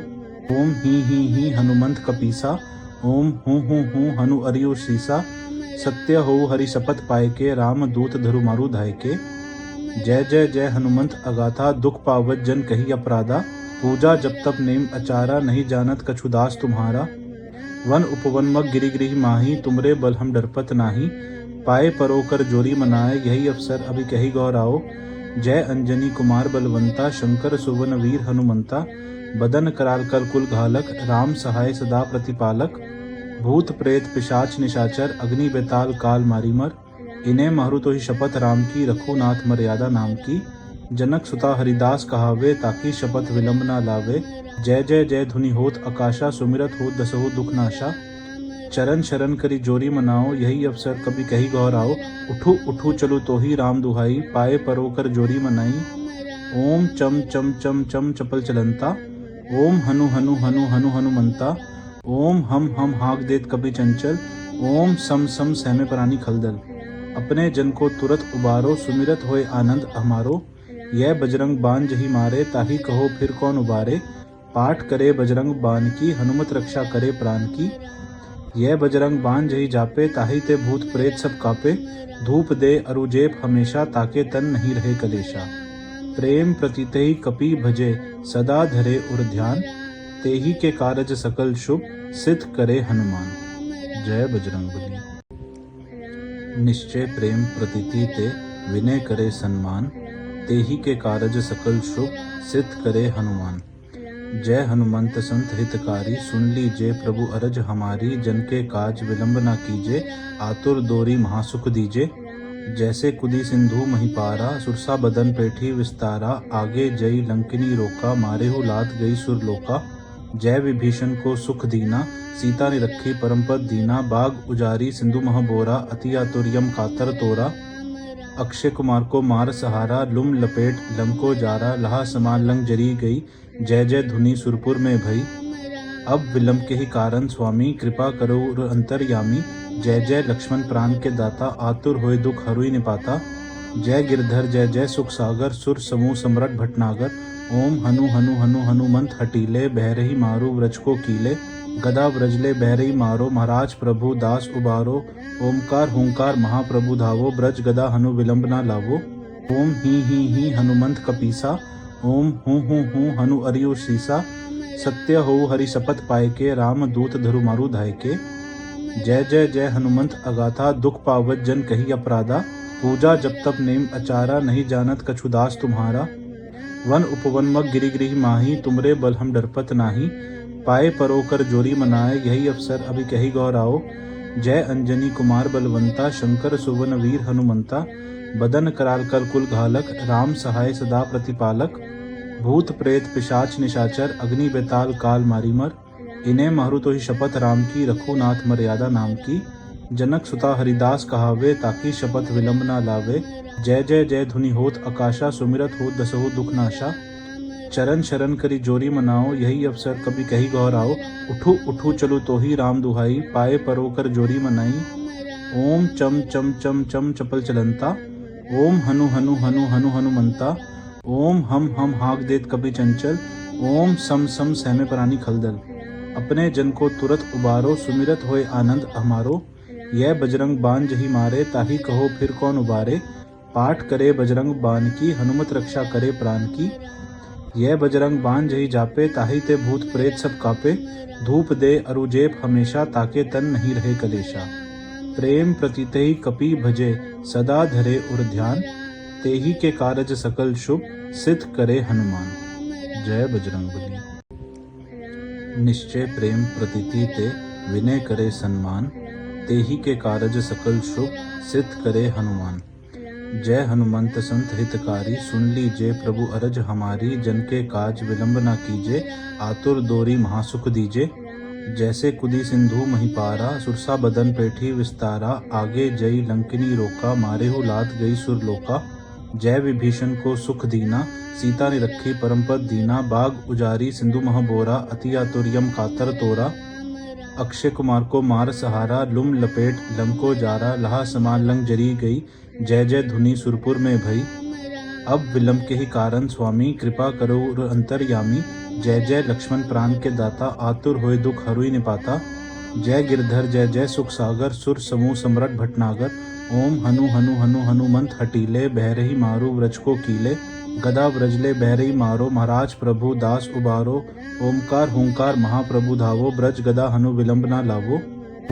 ओम ही हनुमंत कपीसा ओम हूँ हनु अरियु सीसा। सत्य हो हरि शपथ पाए के राम दूत धरु मारू धाय के। जय जय जय हनुमंत अगाथा दुख पावत जन कही अपराधा। पूजा जब तब नेम अचारा नहीं जानत कछु दास तुम्हारा। वन उपवन मग गिरि गिरि माही तुमरे बल हम डरपत नाही। पाए परोकर जोरी मनाए यही अवसर अभी कही गौराओ। जय अंजनी कुमार बलवंता शंकर सुवन वीर हनुमंता। बदन कराल कर कुल घालक राम सहाय सदा प्रतिपालक। भूत प्रेत पिशाच निशाचर अग्नि बेताल काल मारी मर। इन्हें मारू तो ही शपथ राम की रखो नाथ मर्यादा नाम की। जनक सुता हरिदास कहावे ताकि शपथ विलंब ना लावे। जय जय जय धुनि होत आकाशा सुमिरत हो दसहु दुख नाशा। चरण शरण करी जोरी मनाओ यही अवसर कभी कही गौराओ। उठू उठू चलो तो ही राम दुहाई पाए परोकर जोरी मनाई। ओम चम चम चम चम चपल चलंता। ओम हनु हनु हनु हनु हनुमंता। ओम हम हाक देत कभी चंचल। ओम सम सम सहमे प्राणी खलदल। अपने जन को तुरत उबारो सुमिरत होए आनंद हमारो। यह बजरंग बान जही मारे ताही कहो फिर कौन उबारे। पाठ करे बजरंग बान की हनुमत रक्षा करे प्राण की। यह बजरंग बान जही जापे ताही ते भूत प्रेत सब कापे। धूप दे अरुजेप हमेशा ताके तन नहीं रहे कलेशा। प्रेम प्रतीते ही कपि भजे सदा धरे उर ध्यान। तेही के कारज सकल शुभ सिद्ध करे हनुमान। जय बजरंगबली। निश्चय प्रेम प्रतीति ते विनय करे सन्मान। तेही के कारज सकल शुभ सिद्ध करे हनुमान। जय हनुमंत संत हितकारी सुन लीजिए प्रभु अरज हमारी। जन के काज विलंब न कीजे आतुर दोरी महासुख दीजे। जैसे कुदी सिंधु महिपारा सुरसा बदन पेठी विस्तारा। आगे जई लंकिनी रोका मारेहु लात गई सुरलोका। जय विभीषण को सुख दीना, सीता ने रखी परम पद दीना। बाग उजारी सिंधु मह बोरा, अति आतुर्यम कातर तोरा। अक्षय कुमार को मार सहारा, लुम लपेट लंको जारा। लहा समान लंग जरी गई, जय जय धुनि सुरपुर में भई। अब विलंब के ही कारण स्वामी, कृपा करो अंतर्यामी। जय जय लक्ष्मण प्राण के दाता, आतुर होए दुख हरुई निपाता। जय गिरधर जय जय सुख सागर, सुर समूह सम्राट भटनागर। ओम हनु हनु हनु हनुमंत हटीले, बहरही मारू व्रज को कीले। गदा व्रजले बहरही मारो, महाराज प्रभु दास उबारो। ओमकार हुंकार महाप्रभु धावो, ब्रज गदा हनु विलंब ना लावो। ओम ही हनुमंत कपीसा, ओम हूँ हनु अरियु सीसा। सत्य हो हरि शपथ पाए के, राम दूत धरु मारू धाय के। जय जय जय हनुमंत अगाथा, दुख पावत जन कही अपराधा। पूजा जप तप नेम अचारा, नहीं जानत कछु दास तुम्हारा। वन उपवन मग गिरि गिरि माही, तुमरे बल हम डरपत नाही। पाए परोकर जोरी मनाए, यही अवसर अभी कही गौराओ। जय अंजनी कुमार बलवंता, शंकर सुवन वीर हनुमंता। बदन कराल कर कुल घालक, राम सहाय सदा प्रतिपालक। भूत प्रेत पिशाच निशाचर, अग्नि बेताल काल मारी मर। इन्हें मारू तो ही शपथ राम की, रखो नाथ मर्यादा नाम की। जनक सुता हरिदास कहावे, ताकि शपथ विलंब ना लावे। जय जय जय धुनि होत आकाशा, सुमिरत होत दसहु दुख नाशा। चरण शरण करी जोरी मनाओ, यही अवसर कभी कही गौराओ। उठू उठू चलो तो ही राम दुहाई, पाए परोकर जोरी मनाई। ओम चम चम चम चम चपल चलंता, ओम हनु हनु हनु हनु हनुमंता। ओम हम हाक देत कभी चंचल, ओम सम सम सहमे प्राणी खलदल। अपने जन को तुरत उबारो, सुमिरत होए आनंद हमारो। यह बजरंग बान जही मारे, ताही कहो फिर कौन उबारे। पाठ करे बजरंग बान की, हनुमत रक्षा करे प्राण की। यह बजरंग बान जही जापे, ताही ते भूत प्रेत सब कापे। धूप दे अरुजेप हमेशा, ताके तन नहीं रहे कलेशा। प्रेम प्रतीते ही कपि भजे, सदा धरे उर ध्यान। तेही के कारज सकल शुभ, सिद्ध करे हनुमान। जय बजरंगबली। निश्चय प्रेम प्रतीति ते, विनय करे सन्मान। तेही के कारज सकल शुभ, सिद्ध करे हनुमान। जय हनुमंत संत हितकारी, सुन लीजिए प्रभु अरज हमारी। जन के काज विलंब न कीजे, आतुर दोरी महासुख दीजे। जैसे कुदी सिंधु महिपारा, सुरसा बदन पेठी विस्तारा। आगे जई लंकिनी रोका, मारेहु लात गई सुरलोका। जय विभीषण को सुख दीना, सीता ने रखी परम पद दीना। बाग उजारी सिंधु मह बोरा, अति आतुर्यम कातर तोरा। अक्षय कुमार को मार सहारा, लुम लपेट लंको जारा। लहा समान लंग जरी गई, जय जय धुनि सुरपुर में भई। अब विलंब के ही कारण स्वामी, कृपा करो अंतर्यामी। जय जय लक्ष्मण प्राण के दाता, आतुर होए दुख हरुई निपाता। जय गिरधर जय जय सुख सागर, सुर समूह सम्राट भटनागर। ओम हनु हनु हनु हनुमंत हटीले, बहरही मारू व्रज को कीले। गदा व्रजले बहरही मारो, महाराज प्रभु दास उबारो। ओमकार हुंकार महाप्रभु धावो, ब्रज गदा हनु विलंब ना लावो।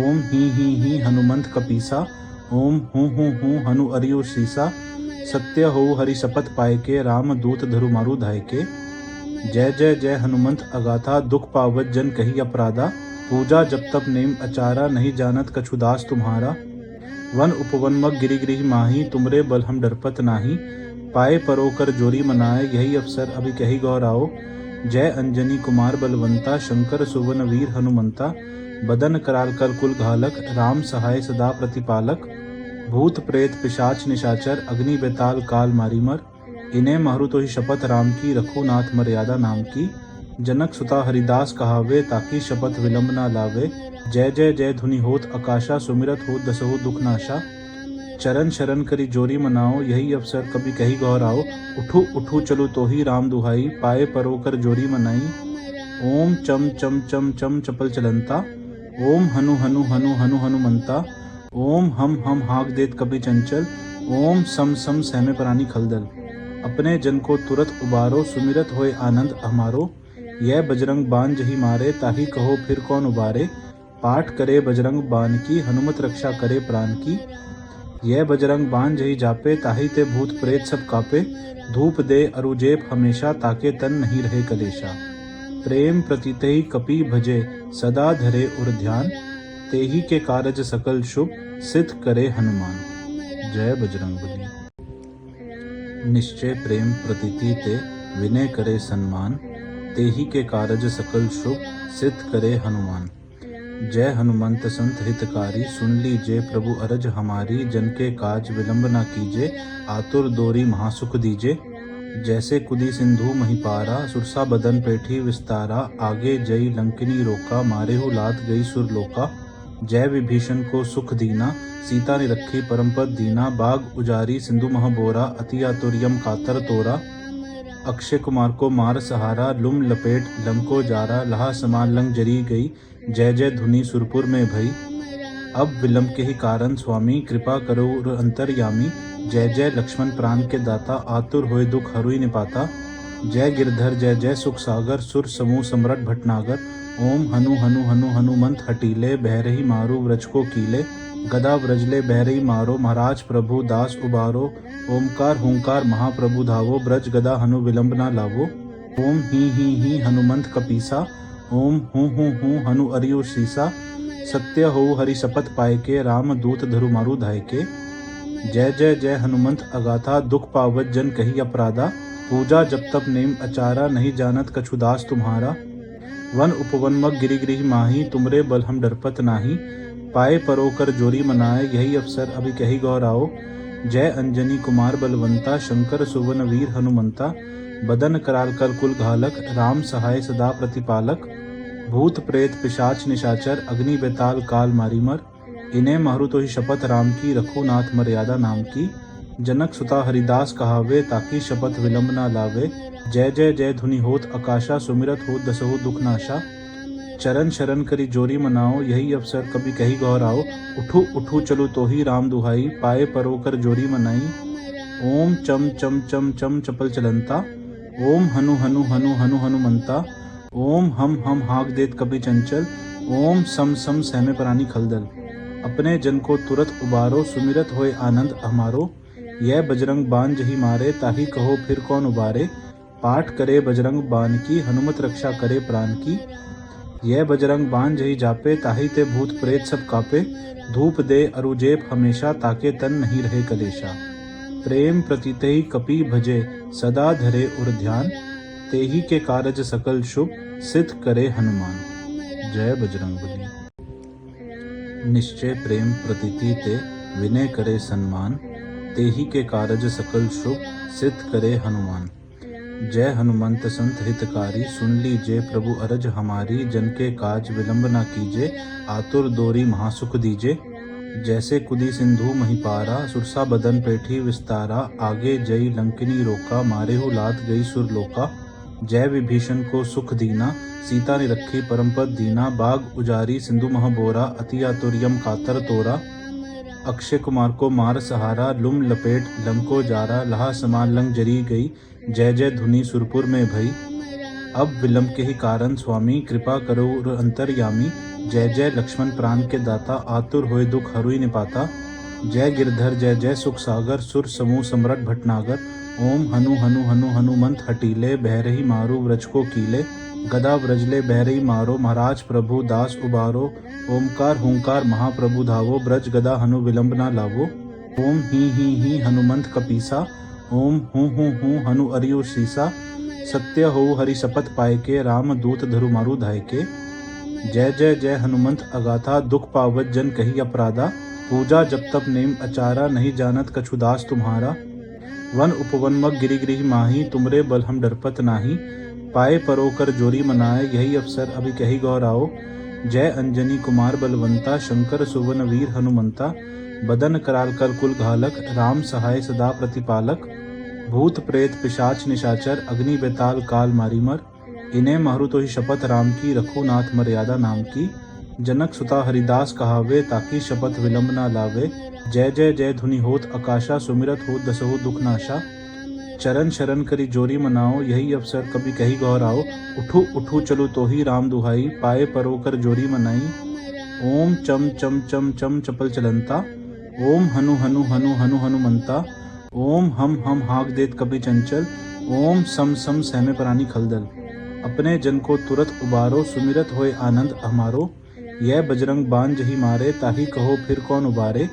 ओम ही हनुमंत कपीसा, ओम हूँ हनु अरियु सीसा। सत्य हो हरि शपथ पाए के, राम दूत धरु मारू धाय के। जय जय जय हनुमंत अगाथा, दुख पावत जन कही अपराधा। पूजा जप तप नेम अचारा, नहीं जानत कछु दास तुम्हारा। वन उपवन मग गिरि गिरि माही, तुमरे बल हम डरपत नाही। पाए परोकर जोरी मनाए, यही अवसर अभी कही गौराओ। जय अंजनी कुमार बलवंता, शंकर सुवन वीर हनुमंता। बदन कराल कर कुल घालक, राम सहाय सदा प्रतिपालक। भूत प्रेत पिशाच निशाचर, अग्नि बेताल काल मारी मर। इन्हें मारू तो ही शपथ राम की, रखो नाथ मर्यादा नाम की। जनक सुता हरिदास कहावे, ताकि शपथ विलंब ना लावे। जय जय जय धुनि होत आकाशा, सुमिरत होत दसहु दुख नाशा। चरण शरण करी जोरी मनाओ, यही अवसर कभी कही गौराओ। उठू उठू चलो तो ही राम दुहाई, पाए परोकर जोरी मनाई। ओम चम चम चम चम चपल चलंता, ओम हनु हनु हनु हनु हनुमंता। ओम हम हाक देत कभी चंचल, ओम सम सम सहमे प्राणी खलदल। अपने जन को तुरत उबारो, सुमिरत होए आनंद हमारो। यह बजरंग बान जही मारे, ताही कहो फिर कौन उबारे। पाठ करे बजरंग बान की, हनुमत रक्षा करे प्राण की। यह बजरंग बान जही जापे, ताही ते भूत प्रेत सब कापे। धूप दे अरुजेप हमेशा, ताके तन नहीं रहे कलेशा। प्रेम प्रतीते ही कपि भजे, सदा धरे उर ध्यान। तेही के कारज सकल शुभ, सिद्ध करे हनुमान। जय बजरंगबली। निश्चय प्रेम प्रतीति ते, विनय करे सन्मान। तेहि के कारज सकल शुभ सिद्ध करे हनुमान। जय हनुमंत संत हितकारी, सुन लीजिए प्रभु अरज हमारी। जन के काज विलंब न कीजे, आतुर दोरी महासुख दीजे। जैसे कुदी सिंधु महिपारा, सुरसा बदन पेठी विस्तारा। आगे जई लंकिनी रोका, मारेहु लात गई सुरलोका। जय विभीषण को सुख दीना, सीता ने रखी परम पद दीना। बाग उजारी सिंधु मह बोरा, अति आतुर्यम कातर तोरा। अक्षय कुमार को मार सहारा, लुम लपेट लंको जारा। लहा समान लंग जरी गई, जय जय धुनि सुरपुर में भई। अब विलंब के ही कारण स्वामी, कृपा करो अंतर्यामी। जय जय लक्ष्मण प्राण के दाता, आतुर होए दुख हरुई निपाता। जय गिरधर जय जय सुख सागर, सुर समूह सम्राट भटनागर। ओम हनु हनु हनु हनुमंत हटीले, बहरही मारू व्रज को कीले। गदा व्रजले बहरही मारो, महाराज प्रभु दास उबारो। ओमकार हुंकार महाप्रभु धावो, ब्रज गदा हनु विलंब ना लावो। ओम ही हनुमंत कपीसा, ओम हूँ हनु अरियु सीसा। सत्य हो हरि शपथ पाए के, राम दूत धरु मारु धाय के। जय जय जय हनुमंत अगाथा, दुख पावत जन कही अपराधा। पूजा जप तप नेम अचारा, नहीं जानत कछु दास तुम्हारा। वन उपवन मग गिरि गिरि माही, तुमरे बल हम डरपत नाही। पाए परोकर जोरी मनाए, यही अवसर अभी कही गौराओ। जय अंजनी कुमार बलवंता, शंकर सुवन वीर हनुमंता। बदन कराल कर कुल घालक, राम सहाय सदा प्रतिपालक। भूत प्रेत पिशाच निशाचर, अग्नि बेताल काल मारी मर। इन्हें मारू तो ही शपथ राम की, रखो नाथ मर्यादा नाम की। जनक सुता हरिदास कहावे, ताकि शपथ विलंब ना लावे। जय जय जय धुनि होत आकाशा, सुमिरत होत दसहु दुख नाशा। चरण शरण करी जोरी मनाओ, यही अवसर कभी कही गौराओ। उठू उठू चलो तो ही राम दुहाई, पाए परोकर जोरी मनाई। ओम चम चम चम चम चपल चलंता, ओम हनु हनु हनु हनु हनुमंता। ओम हम हाक देत कभी चंचल, ओम सम सम सहमे प्राणी खलदल। अपने जन को तुरत उबारो, सुमिरत होए आनंद हमारो। यह बजरंग बान जही मारे, ताही कहो फिर कौन उबारे। पाठ करे बजरंग बान की, हनुमत रक्षा करे प्राण की। यह बजरंग बान जही जापे, ताही ते भूत प्रेत सब कापे। धूप दे अरुजेप हमेशा, ताके तन नहीं रहे कलेशा। प्रेम प्रतीते ही कपि भजे, सदा धरे उर ध्यान। तेहि के कारज सकल शुभ, सिद्ध करे हनुमान। जय बजरंगबली। निश्चय प्रेम प्रतीति ते, विनय करे सन्मान। तेहि के कारज सकल शुभ, सिद्ध करे हनुमान। जय हनुमंत संत हितकारी, सुन लीजिए प्रभु अरज हमारी। जन के काज विलंब न कीजे, आतुर दोरी महासुख दीजे। जैसे कुदी सिंधु महिपारा, सुरसा बदन पेठी विस्तारा। आगे जई लंकिनी रोका, मारेहु लात गई सुरलोका। जय विभीषण को सुख दीना, सीता ने रखी परम पद दीना। बाग उजारी सिंधु मह बोरा, अति आतुर्यम कातर तोरा। अक्षय कुमार को मार सहारा, लुम लपेट लंको जारा। लहा समान लंग जरी गई, जय जय धुनि सुरपुर में भई। अब विलंब के ही कारण स्वामी, कृपा करो अंतर्यामी। जय जय लक्ष्मण प्राण के दाता, आतुर होए दुख हरुई निपाता। जय गिरधर जय जय सुख सागर, सुर समूह सम्राट भटनागर। ओम हनु हनु हनु हनुमंत हटीले, बहरही मारू व्रज को कीले। गदा व्रजले बहरही मारो, महाराज प्रभु दास उबारो। ओमकार हुंकार महाप्रभु धावो, ब्रज गदा हनु विलंब ना लावो। ओम ही हनुमंत कपीसा, ओम हूँ हनु अरियु सीसा। सत्य हो हरि शपथ पाए के, राम दूत धरु मारु धाय के। जय जय जय हनुमंत अगाथा, दुख पावत जन कही अपराधा। पूजा जप तप नेम अचारा, नहीं जानत कछु दास तुम्हारा। वन उपवन मग गिरि गिरि माही, तुमरे बल हम डरपत नाही। पाए परोकर जोरी मनाए, यही अवसर अभी कही गौराओ। जय अंजनी कुमार बलवंता, शंकर सुवन वीर हनुमंता। बदन कराल कर कुल घालक, राम सहाय सदा प्रतिपालक। भूत प्रेत पिशाच निशाचर, अग्नि बेताल काल मारी मर। इन्हें मारू तो ही शपथ राम की, रखो नाथ मर्यादा नाम की। जनक सुता हरिदास कहावे, ताकि शपथ विलंब ना लावे। जय जय जय धुनि होत आकाशा, सुमिरत होत दसहु दुख नाशा। चरण शरण करी जोरी मनाओ, यही अवसर कभी कही गौराओ। उठू उठू चलो तो ही राम दुहाई, पाए परोकर जोरी मनाई। ओम चम चम चम चम चपल चलंता, ओम हनु हनु हनु हनु हनुमंता। ओम हम हाक देत कभी चंचल, ओम सम सम सहमे प्राणी खलदल। अपने जन को तुरत उबारो, सुमिरत होए आनंद हमारो। यह बजरंग बान जही मारे, ताही कहो फिर कौन उबारे।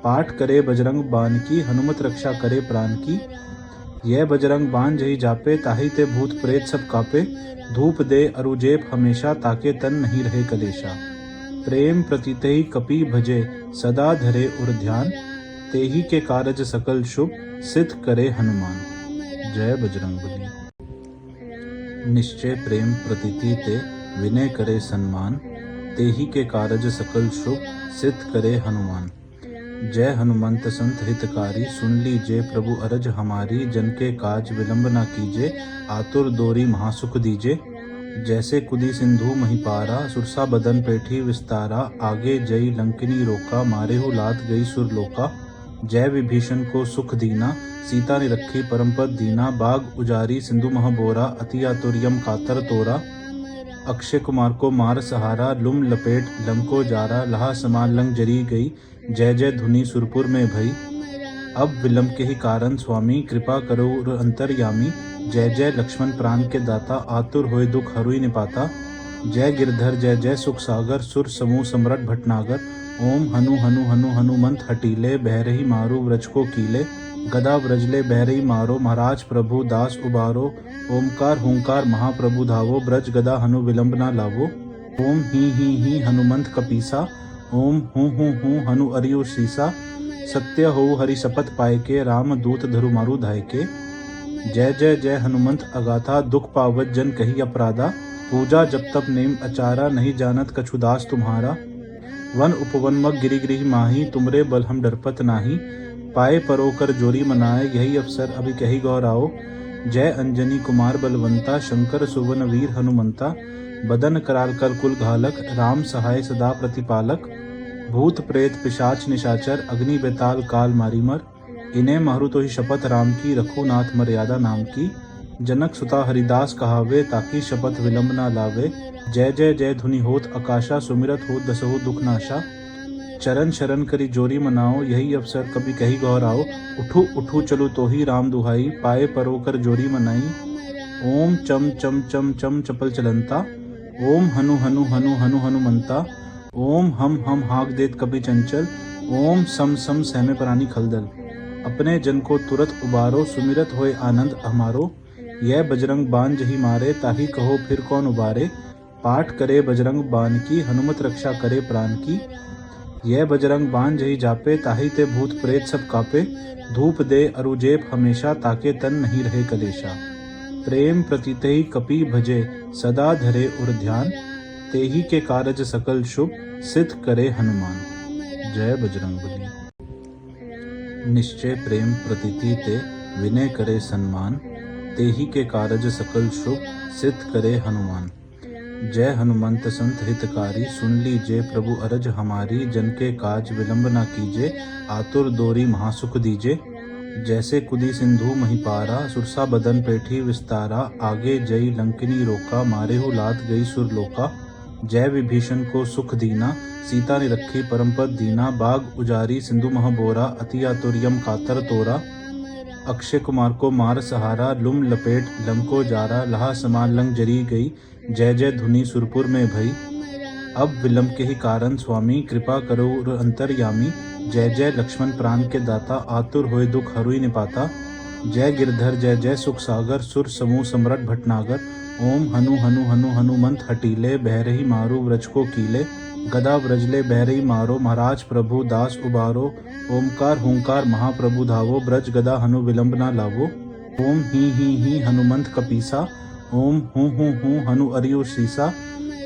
पाठ करे बजरंग बान की, हनुमत रक्षा करे प्राण की। यह बजरंग बान जही जापे, ताहि ते भूत प्रेत सब कापे। धूप दे अरुजेप हमेशा, ताके तन नहीं रहे कलेशा। प्रेम प्रतीतहि कपि भजे, सदा धरे उर ध्यान। तेहि के कारज सकल शुभ, सिद्ध करे हनुमान। जय बजरंगबली। निश्चय प्रेम प्रतीति ते, विनय करे सन्मान। तेहि के कारज सकल शुभ, सिद्ध करे हनुमान। जय हनुमंत संत हितकारी, सुन लीजिए प्रभु अरज हमारी। जन के काज विलंब न कीजे, आतुर दोरी महासुख दीजे। जैसे कुदी सिंधु महिपारा, सुरसा बदन पेठी विस्तारा। आगे जई लंकिनी रोका, मारेहु लात गई सुरलोका। जय विभीषण को सुख दीना, सीता ने रखी परम पद दीना। बाग उजारी सिंधु मह बोरा, अति आतुर्यम कातर तोरा। अक्षय कुमार को मार सहारा, लुम लपेट लंको जारा। लहा समान लंग जरी गई, जय जय धुनि सुरपुर में भई। अब विलंब के ही कारण स्वामी, कृपा करो अंतर्यामी। जय जय लक्ष्मण प्राण के दाता, आतुर होए दुख हरुई निपाता। जय गिरधर जय जय सुख सागर, सुर समूह सम्राट भटनागर। ओम हनु हनु हनु हनुमंत हटीले, बहरही मारू व्रज को कीले। गदा व्रजले बहरही मारो, महाराज प्रभु दास उबारो। ओमकार हुंकार महाप्रभु धावो, ब्रज गदा हनु विलंब ना लावो। ओम ही हनुमंत कपीसा, ओम हूँ हनु अरियु सीसा। सत्य हो हरि शपथ पाए के, राम दूत धरु मारु धाय के। जय जय जय हनुमंत अगाथा, दुख पावत जन कही अपराधा। पूजा जप तप नेम अचारा, नहीं जानत कछु दास तुम्हारा। वन उपवन मग गिरि गिरि माही, तुमरे बल हम डरपत नाही। पाए परोकर जोरी मनाए, यही अवसर अभी कही गौराओ। जय अंजनी कुमार बलवंता, शंकर सुवन वीर हनुमंता। बदन कराल कर कुल घालक, राम सहाय सदा प्रतिपालक। भूत प्रेत पिशाच निशाचर, अग्नि बेताल काल मारी मर। इन्हें मारू तो ही शपथ राम की, रखो नाथ मर्यादा नाम की। जनक सुता हरिदास कहावे, ताकि शपथ विलंब ना लावे। जय जय जय धुनि होत आकाशा, सुमिरत होत दसहु दुख नाशा। चरण शरण करी जोरी मनाओ, यही अवसर कभी कही गौराओ। उठू उठू चलो तो ही राम दुहाई, पाए परोकर जोरी मनाई। ओम चम चम चम चम चपल चलंता, ओम हनु हनु हनु हनु हनुमंता। ओम हम हाक देत कभी चंचल, ओम सम सम सहमे प्राणी खलदल। अपने जन को तुरत उबारो, सुमिरत होए आनंद हमारो। यह बजरंग बान जही मारे, ताहि कहो फिर कौन उबारे। पाठ करे बजरंग बान की, हनुमत रक्षा करे प्राण की। यह बजरंग बान जही जापे, ताहि ते भूत प्रेत सब कापे। धूप दे अरुजेप हमेशा, ताके तन नहीं रहे कलेशा। प्रेम प्रतीतहि कपि भजे, सदा धरे उर ध्यान। तेहि के कारज सकल शुभ, सिद्ध करे हनुमान। जय बजरंगबली। निश्चय प्रेम प्रतीति ते, विनय करे सन्मान। तेहि के कारज सकल शुभ, सिद्ध करे हनुमान। जय हनुमंत संत हितकारी, सुन लीजिए प्रभु अरज हमारी। जन के काज विलंब न कीजे, आतुर दोरी महासुख दीजे। जैसे कुदी सिंधु महिपारा, सुरसा बदन पेठी विस्तारा। आगे जई लंकिनी रोका, मारेहु लात गई सुरलोका। जय विभीषण को सुख दीना, सीता ने रखी परम पद दीना। बाग उजारी सिंधु मह बोरा, अति आतुर्यम कातर तोरा। अक्षय कुमार को मार सहारा, लुम लपेट लंको जारा। लहा समान लंग जरी गई, जय जय धुनि सुरपुर में भई। अब विलंब के ही कारण स्वामी, कृपा करो अंतर्यामी। जय जय लक्ष्मण प्राण के दाता, आतुर होए दुख हरुई निपाता। जय गिरधर जय जय सुख सागर, सुर समूह सम्राट भटनागर। ओम हनु हनु हनु हनुमंत हटीले, बहरही मारू व्रज को कीले। गदा व्रजले बहरही मारो, महाराज प्रभु दास उबारो। ओमकार हुंकार महाप्रभु धावो, ब्रज गदा हनु विलंब ना लावो। ओम ही हनुमंत कपीसा, ओम हूँ हनु अरियु सीसा।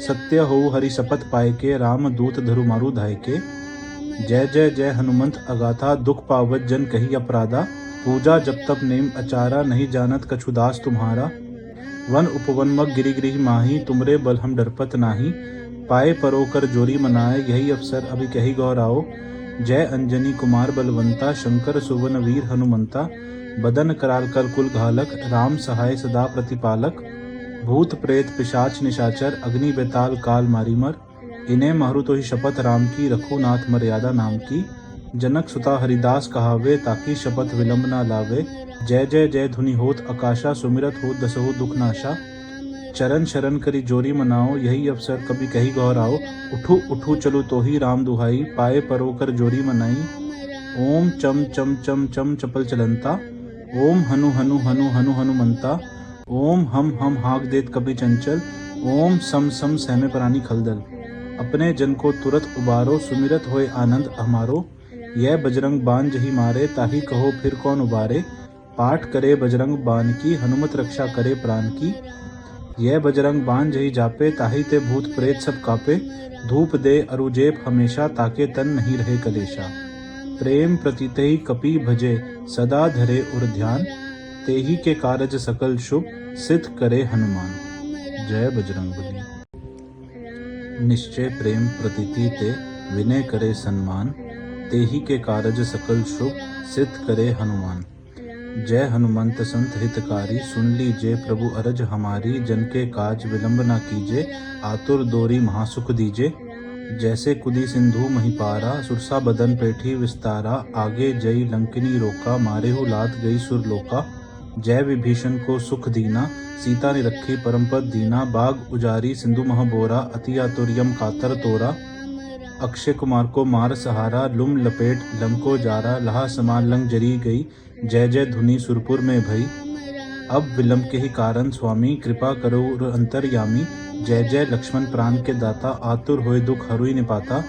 सत्य हो हरि शपथ पाए के, राम दूत धरु मारु धाय के। जय जय जय हनुमंत अगाथा, दुख पावत जन कही अपराधा। पूजा जप तप नेम अचारा, नहीं जानत कछु दास तुम्हारा। वन उपवन मग गिरि गिरि माही, तुमरे बल हम डरपत नाही। पाए परोकर जोरी मनाए, यही अवसर अभी कही गौराओ। जय अंजनी कुमार बलवंता, शंकर सुवन वीर हनुमंता। बदन कराल कर कुल घालक, राम सहाय सदा प्रतिपालक। भूत प्रेत पिशाच निशाचर, अग्नि बेताल काल मारी मर। इन्हें मारू तो ही शपथ राम की, रखो नाथ मर्यादा नाम की। जनक सुता हरिदास कहावे, ताकि शपथ विलंब ना लावे। जय जय जय धुनि होत आकाशा, सुमिरत होत दसहु दुख नाशा। चरण शरण करी जोरी मनाओ, यही अवसर कभी कही गौराओ। उठू उठू चलो तो ही राम दुहाई, पाए परोकर जोरी मनाई। ओम चम चम चम चम चपल चलंता, ओम हनु हनु हनु हनु हनुमंता। ओम हम हाक देत कपि चंचल। ओम सम सम सहमे प्राणी खलदल। अपने जन को तुरत उबारो, सुमिरत होए आनंद हमारो। यह बजरंग बान जही मारे, ताही कहो फिर कौन उबारे। पाठ करे बजरंग बान की, हनुमत रक्षा करे प्राण की। यह बजरंग बान जही जापे, ताही ते भूत प्रेत सब कापे। धूप दे अरुजेप हमेशा, ताके तन नहीं रहे कलेशा। प्रेम प्रतितहि कपि भजे, सदा धरे उर ध्यान। तेहि के कारज सकल शुभ, सिद्ध करे हनुमान। जय बजरंगबली। निश्चय प्रेम प्रतिति ते, विनय करे सन्मान। तेहि के कारज सकल शुभ, सिद्ध करे हनुमान। जय हनुमंत संत हितकारी, सुन लीजिए प्रभु अरज हमारी। जन के काज विलंब न कीजे, आतुर दोरी महासुख दीजे। जैसे कुदी सिंधु महिपारा, सुरसा बदन पेठी विस्तारा। आगे जई लंकिनी रोका, मारेहु लात गई सुरलोका। जय विभीषण को सुख दीना, सीता ने रखी परम पद दीना। बाग उजारी सिंधु मह बोरा, अति आतुर यम कातर तोरा। अक्षय कुमार को मार सहारा, लुम लपेट लंको जारा। लहा समान लंग जरी गई, जय जय धुनि सुरपुर में भई। अब विलंब के ही कारण स्वामी, कृपा करो अंतर्यामी। जय जय लक्ष्मण प्राण के दाता, आतुर होए दुख हरुई निपाता।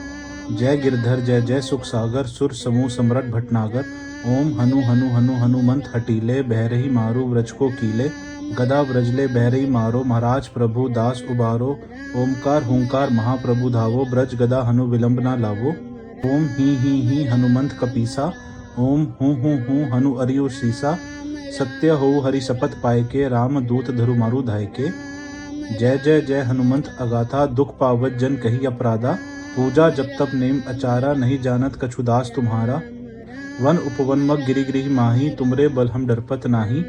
जय गिरधर जय जय सुख सागर, सुर समूह सम्राट भटनागर। ओम हनु हनु हनु हनुमंत हटीले, बहरही मारू व्रज को कीले। गदा व्रजले बहरही मारो, महाराज प्रभु दास उबारो। ओमकार हुंकार महाप्रभु धावो, ब्रज गदा हनु विलंब ना लावो। ओम ही हनुमंत कपीसा, ओम हूँ हनु अरियु सीसा। सत्य हो हरि शपथ पाए के, राम दूत धरु मारु धाय के। जय जय जय हनुमंत अगाथा, दुख पावत जन कही अपराधा। पूजा जप तप नेम अचारा, नहीं जानत कछु दास तुम्हारा। वन उपवन मग गिरि गिरि माही, तुमरे बल हम डरपत नाही।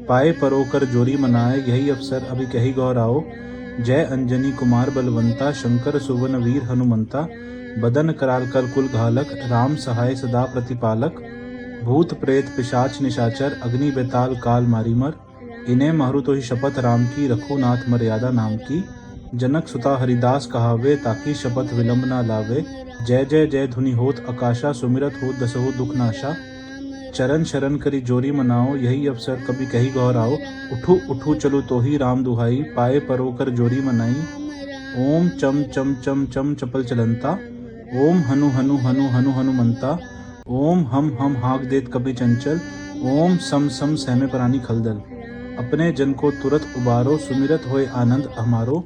पाए परोकर जोरी मनाए, यही अवसर अभी कही गौराओ। जय अंजनी कुमार बलवंता, शंकर सुवन वीर हनुमंता। बदन कराल कर कुल घालक, राम सहाय सदा प्रतिपालक। भूत प्रेत पिशाच निशाचर, अग्नि बेताल काल मारी मर। इन्हें मारू तो ही शपथ राम की, रखो नाथ मर्यादा नाम की। जनक सुता हरिदास कहावे, ताकि शपथ विलंब ना लावे। जय जय जय धुनि होत आकाशा, सुमिरत होत दसहु दुख नाशा। चरण शरण करी जोरी मनाओ, यही अवसर कभी कही गौराओ। उठू उठू चलो तो ही राम दुहाई, पाए परोकर जोरी मनाई। ओम चम चम चम चम चपल चलंता। ओम हनु हनु हनु हनु हनुमंता। ओम हम हाक देत कपि चंचल। ओम सम सम सहमे प्राणी खलदल। अपने जन को तुरत उबारो, सुमिरत होए आनंद हमारो।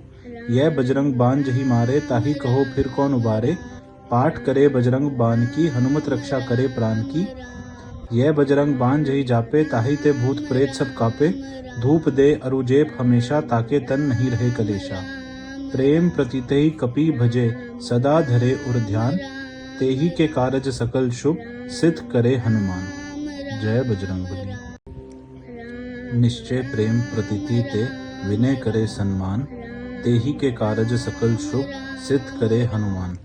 यह बजरंग बान जही मारे, ताही कहो फिर कौन उबारे। पाठ करे बजरंग बान की, हनुमत रक्षा करे प्राण की। यह बजरंग बान जही जापे, ताही ते भूत प्रेत सब कापे। धूप दे अरुजेप हमेशा, ताके तन नहीं रहे कलेशा। प्रेम प्रतितहि कपि भजे, सदा धरे उर ध्यान। तेहि के कारज सकल शुभ, सिद्ध करे हनुमान। जय बजरंगबली। निश्चय प्रेम प्रतिति ते, विनय करे सन्मान। तेहि के कारज सकल शुभ, सिद्ध करे हनुमान।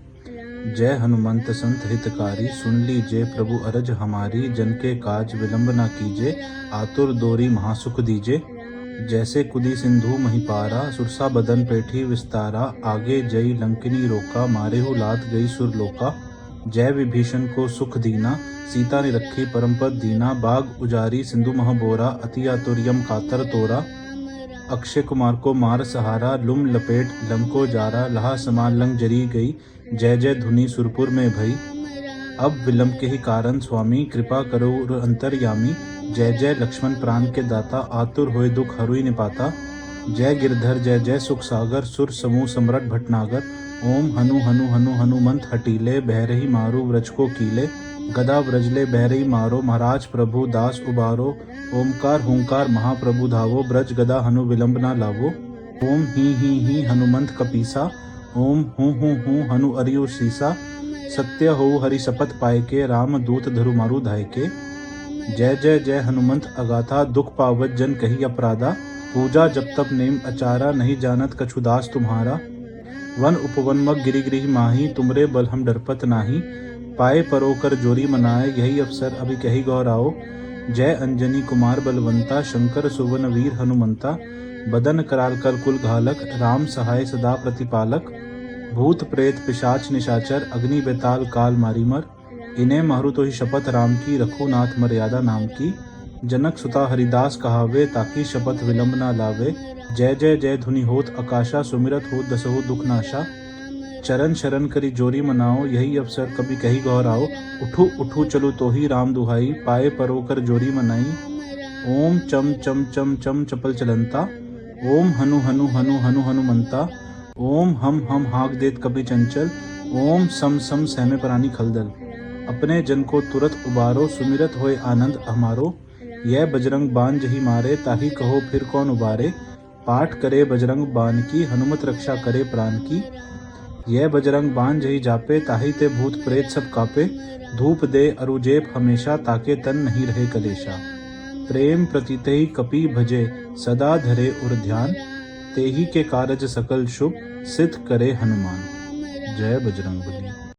जय हनुमंत संत हितकारी, सुन लीजिए प्रभु अरज हमारी। जन के काज विलंब न कीजे, आतुर दोरी महासुख दीजे। जैसे कुदी सिंधु महिपारा, सुरसा बदन पेठी विस्तारा। आगे जई लंकिनी रोका, मारेहु लात गई सुरलोका। जय विभीषण को सुख दीना, सीता ने रखी परम पद दीना। बाग उजारी सिंधु मह बोरा, अति आतुर यम कातर तोरा। अक्षय कुमार को मार सहारा, लुम लपेट लंको जारा। लहा समान लंग जरी गई, जय जय धुनि सुरपुर में भई। अब विलंब के ही कारण स्वामी, कृपा करो अंतर्यामी। जय जय लक्ष्मण प्राण के दाता, आतुर होए दुख हरुई निपाता। जय गिरधर जय जय सुख सागर, सुर समूह सम्राट भटनागर। ओम हनु हनु हनु हनुमंत हटीले, बहरही मारू व्रज को कीले। गदा व्रजले बहरही मारो, महाराज प्रभु दास उबारो। ओमकार हुंकार महाप्रभु धावो, ब्रज गदा हनु विलंब ना लावो। ओम ही हनुमंत कपीसा। ओम हूँ हनु अरियु सीसा। सत्य हो हरि शपथ पाए के, राम दूत धरु मारु धाय के। जय जय जय हनुमंत अगाथा, दुख पावत जन कही अपराधा। पूजा जप तप नेम अचारा, नहीं जानत कछु दास तुम्हारा। वन उपवन मग गिरि गिरि माही, तुमरे बल हम डरपत नाही। पाए परोकर जोरी मनाए, यही अवसर अभी कही गौराओ। जय अंजनी कुमार बलवंता, शंकर सुवन वीर हनुमंता। बदन कराल कर कुल घालक, राम सहाय सदा प्रतिपालक। भूत प्रेत पिशाच निशाचर, अग्नि बेताल काल मारी मर। इन्हें मारू तो ही शपथ राम की, रखो नाथ मर्यादा नाम की। जनक सुता हरिदास कहावे, ताकि शपथ विलंब ना लावे। जय जय जय धुनि होत आकाशा, सुमिरत होत दसहु दुख नाशा। चरण शरण करी जोरी मनाओ, यही अवसर कभी कही गौराओ। उठू उठू चलो तो ही राम दुहाई, पाए परोकर जोरी मनाई। ओम चम चम चम चम चपल चलंता, ओम हनु हनु हनु हनु हनुमंता। ओम हम हाक देत कभी चंचल, ओम सम सम सहमे प्राणी खलदल। अपने जन को तुरत उबारो, सुमिरत होए आनंद हमारो। यह बजरंग बान जही मारे, ताही कहो फिर कौन उबारे। पाठ करे बजरंग बान की, हनुमत रक्षा करे प्राण की। यह बजरंग बान जही जापे, ताही ते भूत प्रेत सब कापे। धूप दे अरुजेप हमेशा, ताके तन नहीं रहे कलेशा। प्रेम प्रतीते ही कपि भजे, सदा धरे उर ध्यान। तेही के कारज सकल शुभ, सिद्ध करे हनुमान। जय बजरंग बली।